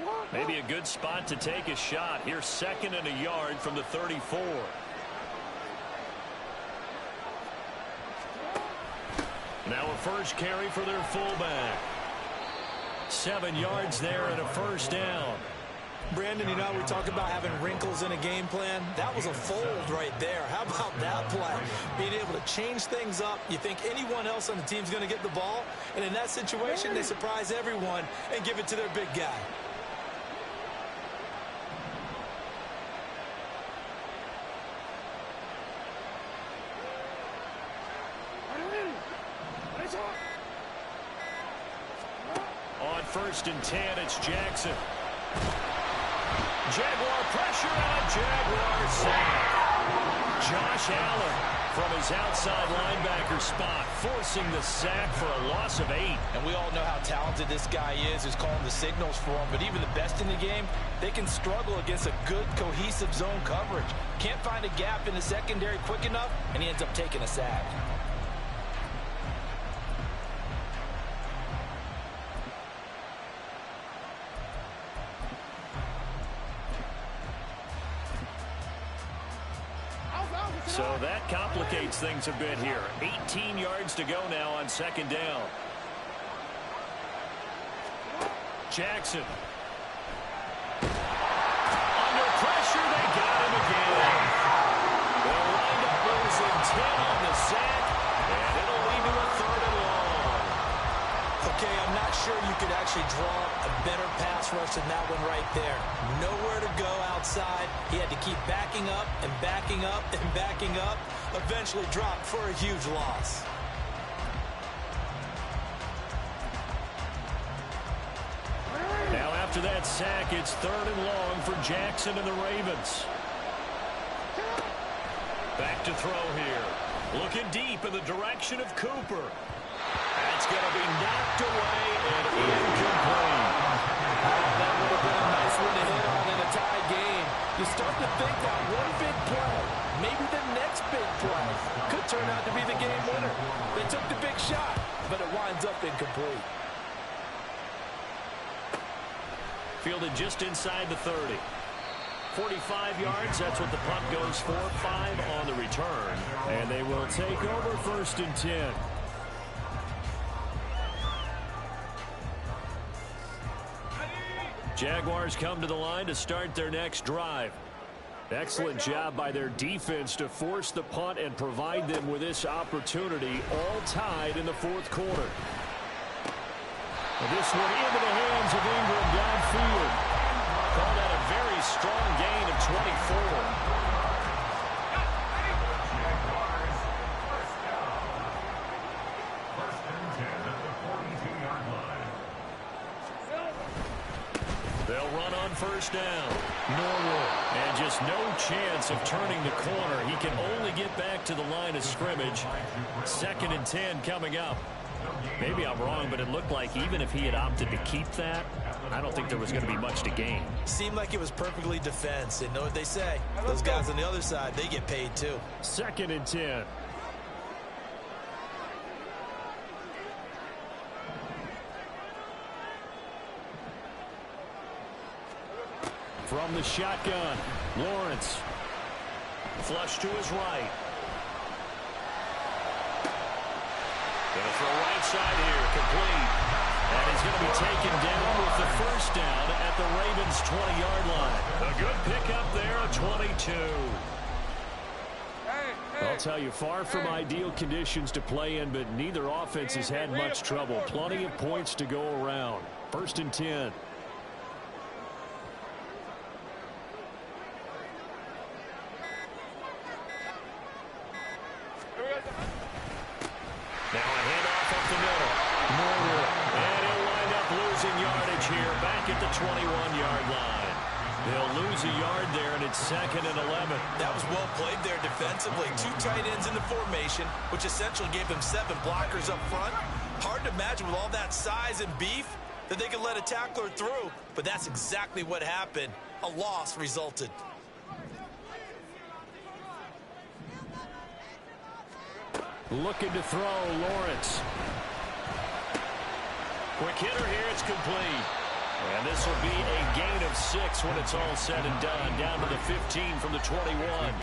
What? Maybe a good spot to take a shot. Here's 2nd and a yard from the 34. Now a first carry for their fullback. 7 yards there and a first down. Brandon, you know, we talk about having wrinkles in a game plan. That was a fold right there. How about that play? Being able to change things up. You think anyone else on the team's going to get the ball, and in that situation, they surprise everyone and give it to their big guy. On 1st and 10, it's Jackson. Jaguar pressure and a Jaguar sack. Josh Allen from his outside linebacker spot, forcing the sack for a loss of 8. And we all know how talented this guy is, who's calling the signals for him. But even the best in the game, they can struggle against a good, cohesive zone coverage. Can't find a gap in the secondary quick enough, and he ends up taking a sack. So that complicates things a bit here. 18 yards to go now on 2nd down. Jackson. Under pressure, they got him again. They'll wind up losing 10 on the sack, and it'll lead to a 3rd and long. Okay, I'm not sure you could actually draw a better pass rush than that one right there. Nowhere to go outside. He had to keep backing up and backing up and backing up. Eventually dropped for a huge loss. Now after that sack, it's 3rd and long for Jackson and the Ravens. Back to throw here. Looking deep in the direction of Cooper. That's going to be knocked away and incomplete. That would have been a nice one to hit on in a tie game. You start to think that one big play, maybe the next big play, could turn out to be the game winner. They took the big shot, but it winds up incomplete. Fielded just inside the 30. 45 yards, that's what the punt goes for. 5 on the return. And they will take over 1st and 10. Jaguars come to the line to start their next drive. Excellent job by their defense to force the punt and provide them with this opportunity, all tied in the 4th quarter. And this one into the hands of Ingram downfield. Called that a very strong gain of 24. They'll run on 1st down. Norwood. And just no chance of turning the corner. He can only get back to the line of scrimmage. 2nd and 10 coming up. Maybe I'm wrong, but it looked like even if he had opted to keep that, I don't think there was going to be much to gain. Seemed like it was perfectly defense. And know what they say. Those guys on the other side, they get paid too. 2nd and 10. From the shotgun, Lawrence. Flush to his right. Going to throw right side here, complete. And he's going to be taken down with the 1st down at the Ravens' 20-yard line. A good pickup there, a 22. I'll tell you, far from ideal conditions to play in, but neither offense has had much trouble. Plenty of points to go around. 1st and 10. Now a handoff up the middle. Norwood. And he'll wind up losing yardage here back at the 21-yard line. They'll lose a yard there, and it's 2nd and 11. That was well played there defensively. 2 tight ends in the formation, which essentially gave them 7 blockers up front. Hard to imagine with all that size and beef that they could let a tackler through, but that's exactly what happened. A loss resulted. Looking to throw, Lawrence. Quick hitter here, it's complete. And this will be a gain of 6 when it's all said and done. Down to the 15 from the 21.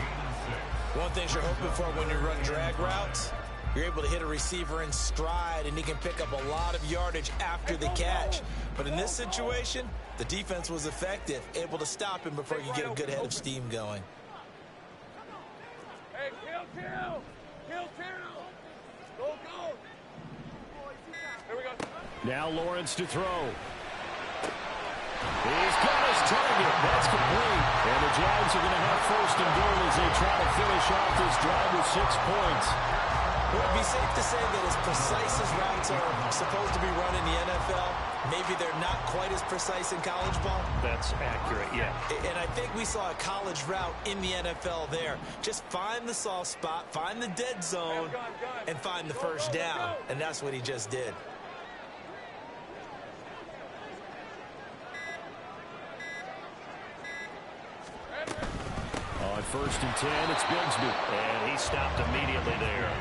One thing you're hoping for when you run drag routes, you're able to hit a receiver in stride, and he can pick up a lot of yardage after the catch. But in this situation, the defense was effective, able to stop him before you get a good head of steam going. Hey, kill. Go. Here we go. Now Lawrence to throw. He's got his target. That's complete. And the Jags are going to have first and goal as they try to finish off this drive with 6 points. It would be safe to say that as precise as routes are supposed to be run in the NFL, maybe they're not quite as precise in college ball. That's accurate, yeah. And I think we saw a college route in the NFL there. Just find the soft spot, find the dead zone, and find the first down. And that's what he just did. On first and 10, it's Bigsby. And he stopped immediately there.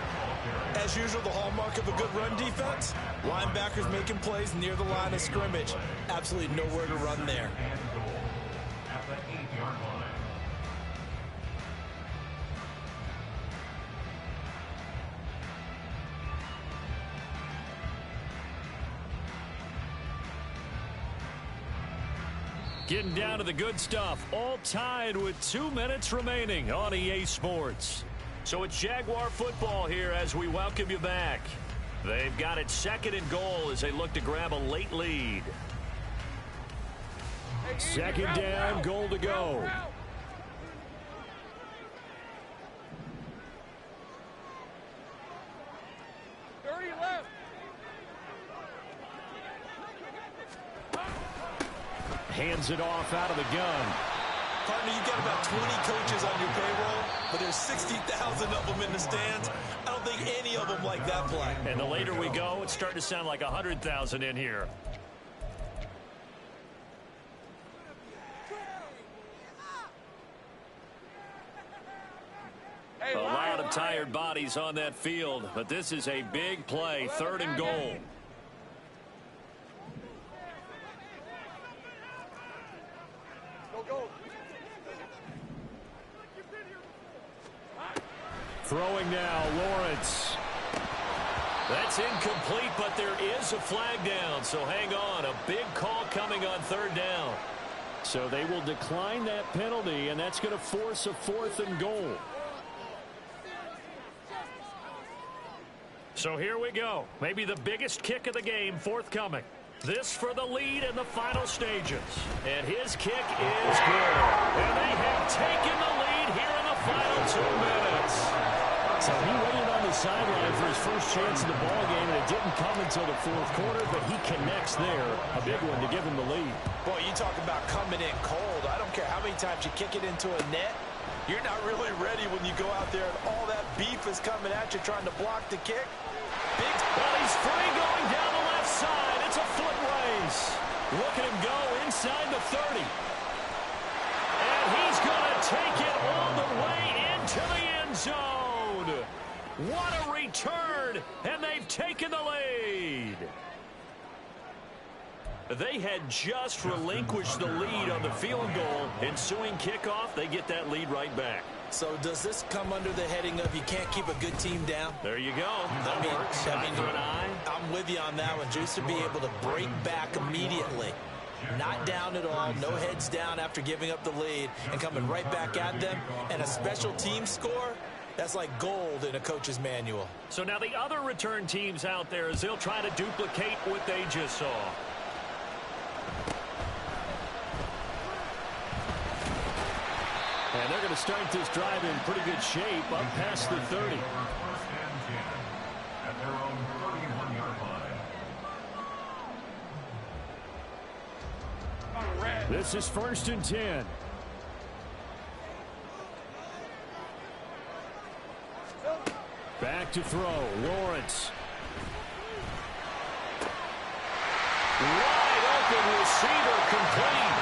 As usual, the hallmark of a good run defense, linebackers making plays near the line of scrimmage. Absolutely nowhere to run there. At the 8-yard line. Getting down to the good stuff. All tied with 2 minutes remaining on EA Sports. So it's Jaguar football here as we welcome you back. They've got it 2nd and goal as they look to grab a late lead. Second down, goal to go. Route. 30 left. Hands it off out of the gun. Partner, you've got about 20 coaches on your payroll, but there's 60,000 of them in the stands. I don't think any of them like that play. And the later we go, it's starting to sound like 100,000 in here. A lot of tired bodies on that field, but this is a big play, 3rd and goal. Go. Throwing now, Lawrence. That's incomplete, but there is a flag down, so hang on. A big call coming on 3rd down. So they will decline that penalty, and that's going to force a 4th and goal. So here we go. Maybe the biggest kick of the game forthcoming. This for the lead in the final stages. And his kick is good. And they have taken the lead here in the final 2 minutes. So he waited on the sideline for his first chance in the ball game, and it didn't come until the 4th quarter, but he connects there. A big one to give him the lead. Boy, you talk about coming in cold. I don't care how many times you kick it into a net. You're not really ready when you go out there and all that beef is coming at you trying to block the kick. Well, he's free going down the left side. It's a foot race. Look at him go inside the 30. And he's going to take it all the way into the end zone. What a return, and they've taken the lead. They had just relinquished the lead on the field goal. Ensuing kickoff, they get that lead right back. So does this come under the heading of you can't keep a good team down? There you go. That works. I'm with you on that one. Just to be able to break back immediately. Not down at all. No heads down after giving up the lead and coming right back at them. And a special team score, that's like gold in a coach's manual. So now the other return teams out there as they'll try to duplicate what they just saw. And they're going to start this drive in pretty good shape up past the 30. First and 10 at their own 31-yard line. This is 1st and 10. Back to throw. Lawrence. Wide open receiver complete.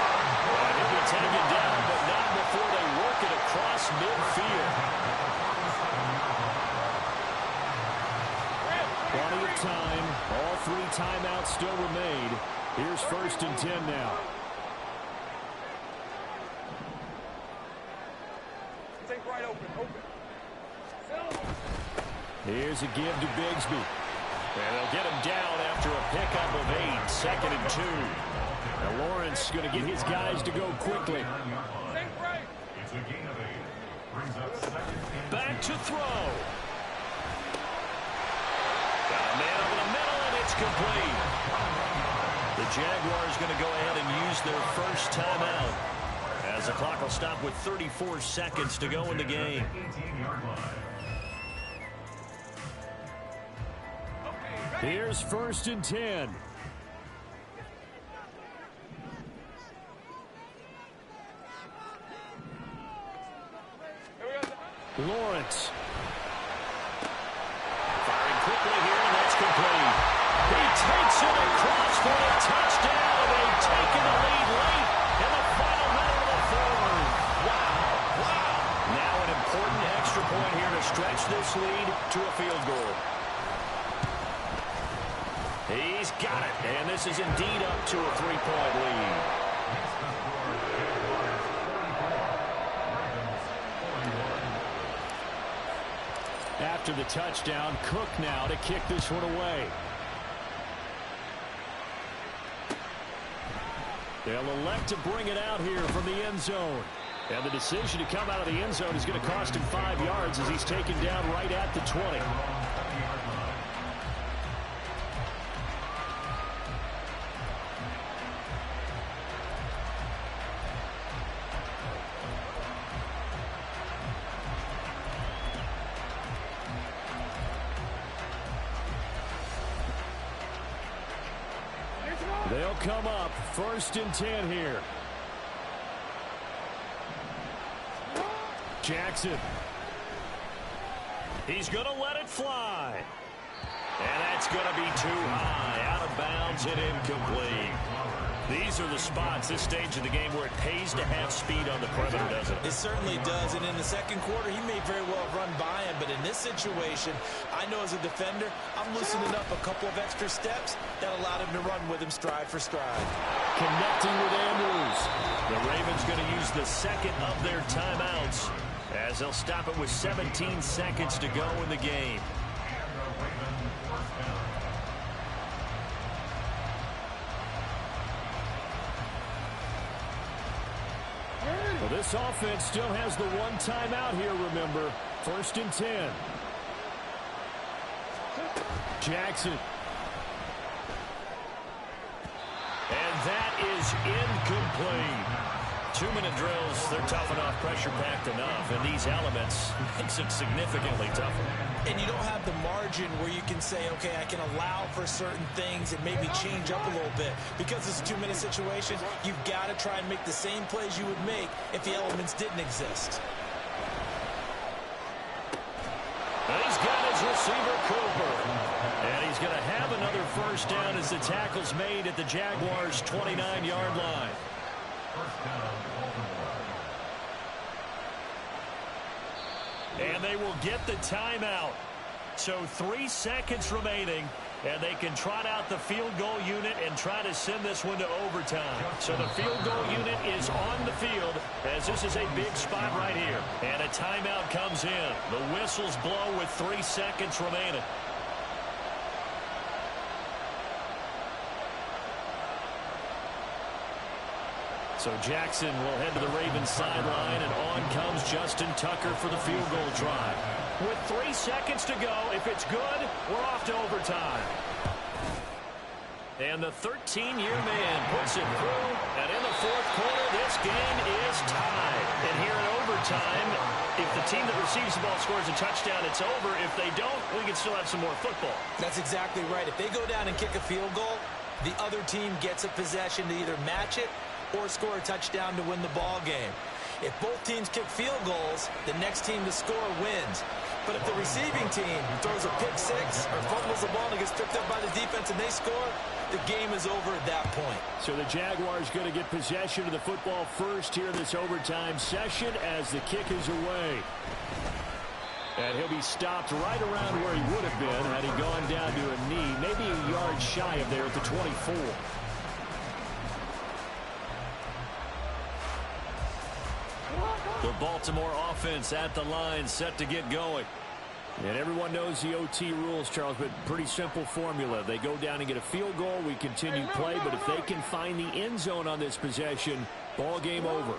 And he'll be taken down, but not before they work it across midfield. Plenty of time. All 3 timeouts still remain. Here's 1st and 10 now. Take right open. Here's a give to Bigsby. And they'll get him down after a pickup of 8, 2nd and 2. Now Lawrence going to get his guys to go quickly. Take right. It's a gain of 8. Brings up 2nd and Back to throw. Got a man over the middle, and it's complete. The Jaguars going to go ahead and use their first timeout, as the clock will stop with 34 seconds to go in the game. 18-yard line. Here's 1st and 10. Lawrence. Firing quickly here, and that's complete. He takes it across for a touchdown. They've taken the lead late in the final minute of the fourth. Wow. Now an important extra point here to stretch this lead to a field goal. He's got it, and this is indeed up to a 3-point lead. After the touchdown, Cook now to kick this one away. They'll elect to bring it out here from the end zone. And the decision to come out of the end zone is going to cost him 5 yards as he's taken down right at the 20. They'll come up 1st and 10 here. Jackson. He's going to let it fly. And that's going to be too high. Out of bounds and incomplete. These are the spots, this stage of the game, where it pays to have speed on the perimeter, doesn't it? It certainly does, and in the second quarter, he may very well run by him, but in this situation, I know as a defender, I'm loosening up a couple of extra steps that allowed him to run with him stride for stride. Connecting with Andrews. The Ravens going to use the second of their timeouts, as they'll stop it with 17 seconds to go in the game. Well, this offense still has the one timeout here, remember. 1st and 10. Jackson. And that is incomplete. 2-minute drills, they're tough enough, pressure-packed enough, and these elements makes it significantly tougher. And you don't have the margin where you can say, okay, I can allow for certain things and maybe change up a little bit. Because it's a 2-minute situation, you've got to try and make the same plays you would make if the elements didn't exist. And he's got his receiver, Cooper. And he's going to have another first down as the tackle's made at the Jaguars' 29-yard line. And they will get the timeout. So 3 seconds remaining, and they can trot out the field goal unit and try to send this one to overtime. So the field goal unit is on the field, as this is a big spot right here. And a timeout comes in. The whistles blow with 3 seconds remaining. So Jackson will head to the Ravens sideline, and on comes Justin Tucker for the field goal try. With 3 seconds to go, if it's good, we're off to overtime. And the 13-year man puts it through, and in the fourth quarter, this game is tied. And here in overtime, if the team that receives the ball scores a touchdown, it's over. If they don't, we can still have some more football. That's exactly right. If they go down and kick a field goal, the other team gets a possession to either match it or score a touchdown to win the ball game. If both teams kick field goals, the next team to score wins. But if the receiving team throws a pick six or fumbles the ball and gets picked up by the defense and they score, the game is over at that point. So the Jaguars going to get possession of the football first here in this overtime session as the kick is away. And he'll be stopped right around where he would have been had he gone down to a knee, maybe a yard shy of there at the 24. The Baltimore offense at the line, set to get going. And everyone knows the OT rules, Charles, but pretty simple formula. They go down and get a field goal, we continue play, but if they can find the end zone on this possession, ball game over.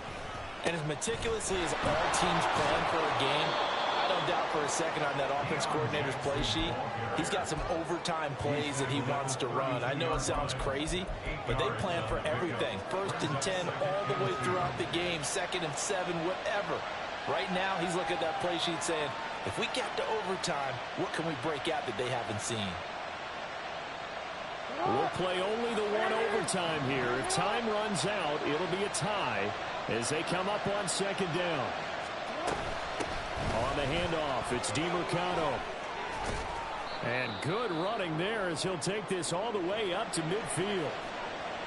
And as meticulously as all teams plan for a game, I don't doubt for a second on that offense coordinator's play sheet, he's got some overtime plays that he wants to run. I know it sounds crazy, but they plan for everything. 1st and 10 all the way throughout the game, 2nd and 7, whatever. Right now, he's looking at that play sheet saying, if we get to overtime, what can we break out that they haven't seen? We'll play only the one overtime here. If time runs out, it'll be a tie as they come up on 2nd down. On the handoff, it's DiMercado. And good running there as he'll take this all the way up to midfield.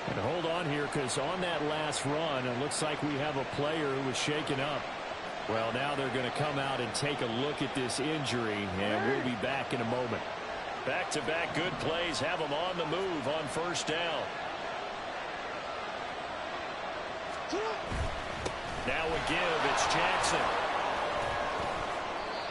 And hold on here, because on that last run, it looks like we have a player who was shaken up. Well, now they're going to come out and take a look at this injury, and we'll be back in a moment. Back-to-back good plays have them on the move on 1st down. Now a give, it's Jackson.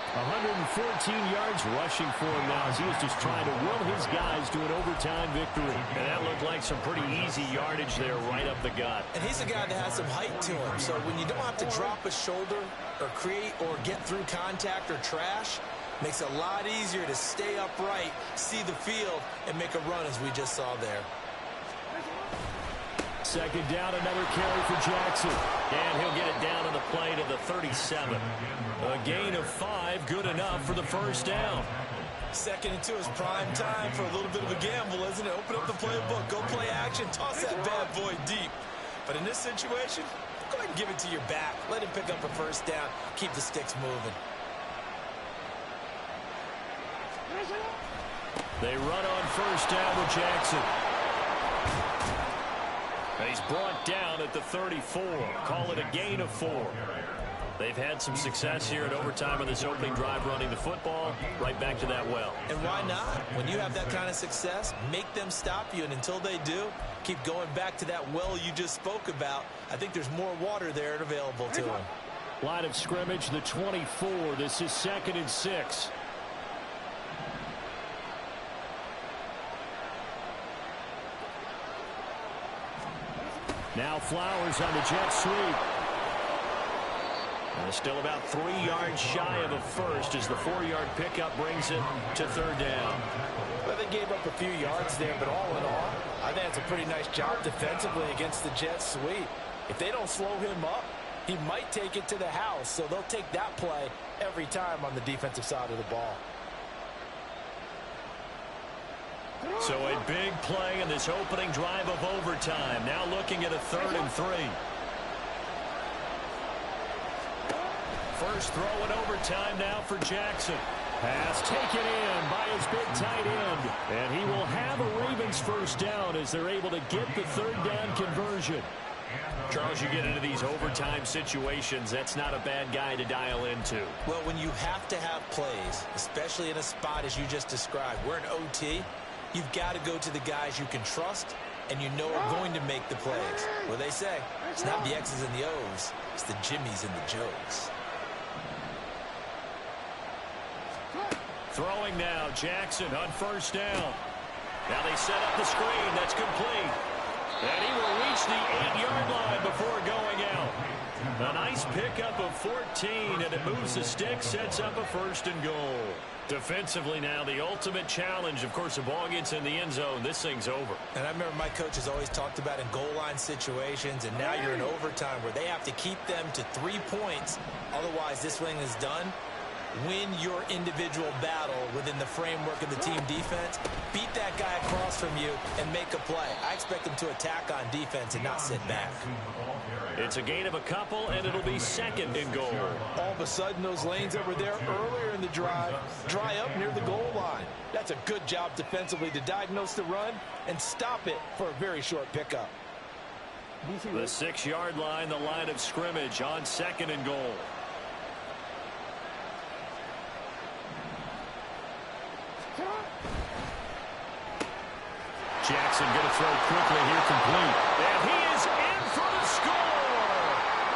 114 yards rushing for him now as he was just trying to will his guys to an overtime victory. And that looked like some pretty easy yardage there right up the gut. And he's a guy that has some height to him, so when you don't have to drop a shoulder or create or get through contact or trash, makes it a lot easier to stay upright, see the field, and make a run as we just saw there. 2nd down, another carry for Jackson. And he'll get it down on the play to the 37. A gain of 5, good enough for the 1st down. 2nd and 2 is prime time for a little bit of a gamble, isn't it? Open up the playbook, go play action, toss that bad boy deep. But in this situation, go ahead and give it to your back. Let him pick up a 1st down, keep the sticks moving. They run on 1st down with Jackson. He's brought down at the 34. Call it a gain of 4. They've had some success here in overtime on this opening drive running the football. Right back to that well. And why not? When you have that kind of success, make them stop you. And until they do, keep going back to that well you just spoke about. I think there's more water there and available to them. Line of scrimmage, the 24. This is 2nd and 6. Now Flowers on the jet sweep. And still about 3 yards shy of a first as the 4-yard pickup brings it to 3rd down. Well, they gave up a few yards there, but all in all, I think it's a pretty nice job defensively against the jet sweep. If they don't slow him up, he might take it to the house, so they'll take that play every time on the defensive side of the ball. So a big play in this opening drive of overtime. Now looking at a 3rd and 3. First throw in overtime now for Jackson. Pass taken in by his big tight end. And he will have a Ravens 1st down as they're able to get the 3rd down conversion. Charles, you get into these overtime situations, that's not a bad guy to dial into. Well, when you have to have plays, especially in a spot as you just described, we're in OT, you've got to go to the guys you can trust and you know are going to make the plays. Well, they say, it's not the X's and the O's, it's the Jimmies and the Joes. Throwing now, Jackson on 1st down. Now they set up the screen, that's complete. And he will reach the 8-yard line before going out. A nice pickup of 14, and it moves the stick, sets up a 1st and goal. Defensively now, the ultimate challenge. Of course, the ball gets in the end zone. This thing's over. And I remember my coaches always talked about in goal line situations, and now you're in overtime where they have to keep them to 3 points. Otherwise, this thing is done. Win your individual battle within the framework of the team defense. Beat that guy across from you and make a play. I expect them to attack on defense and not sit back. It's a gain of a couple, and it'll be 2nd and goal. All of a sudden, those lanes that were there earlier in the drive dry up near the goal line. That's a good job defensively to diagnose the run and stop it for a very short pickup. The 6-yard line, the line of scrimmage on 2nd and goal. Jackson going to throw quickly here, complete. And he is in for the score.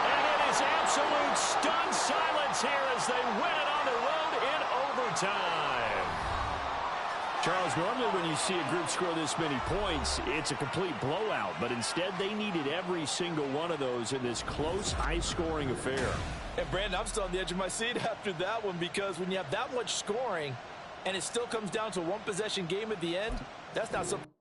And it is absolute as they win it on the road in overtime. Charles, normally when you see a group score this many points, it's a complete blowout. But instead, they needed every single one of those in this close, high-scoring affair. And, Brandon, I'm still on the edge of my seat after that one, because when you have that much scoring and it still comes down to a one-possession game at the end, that's not something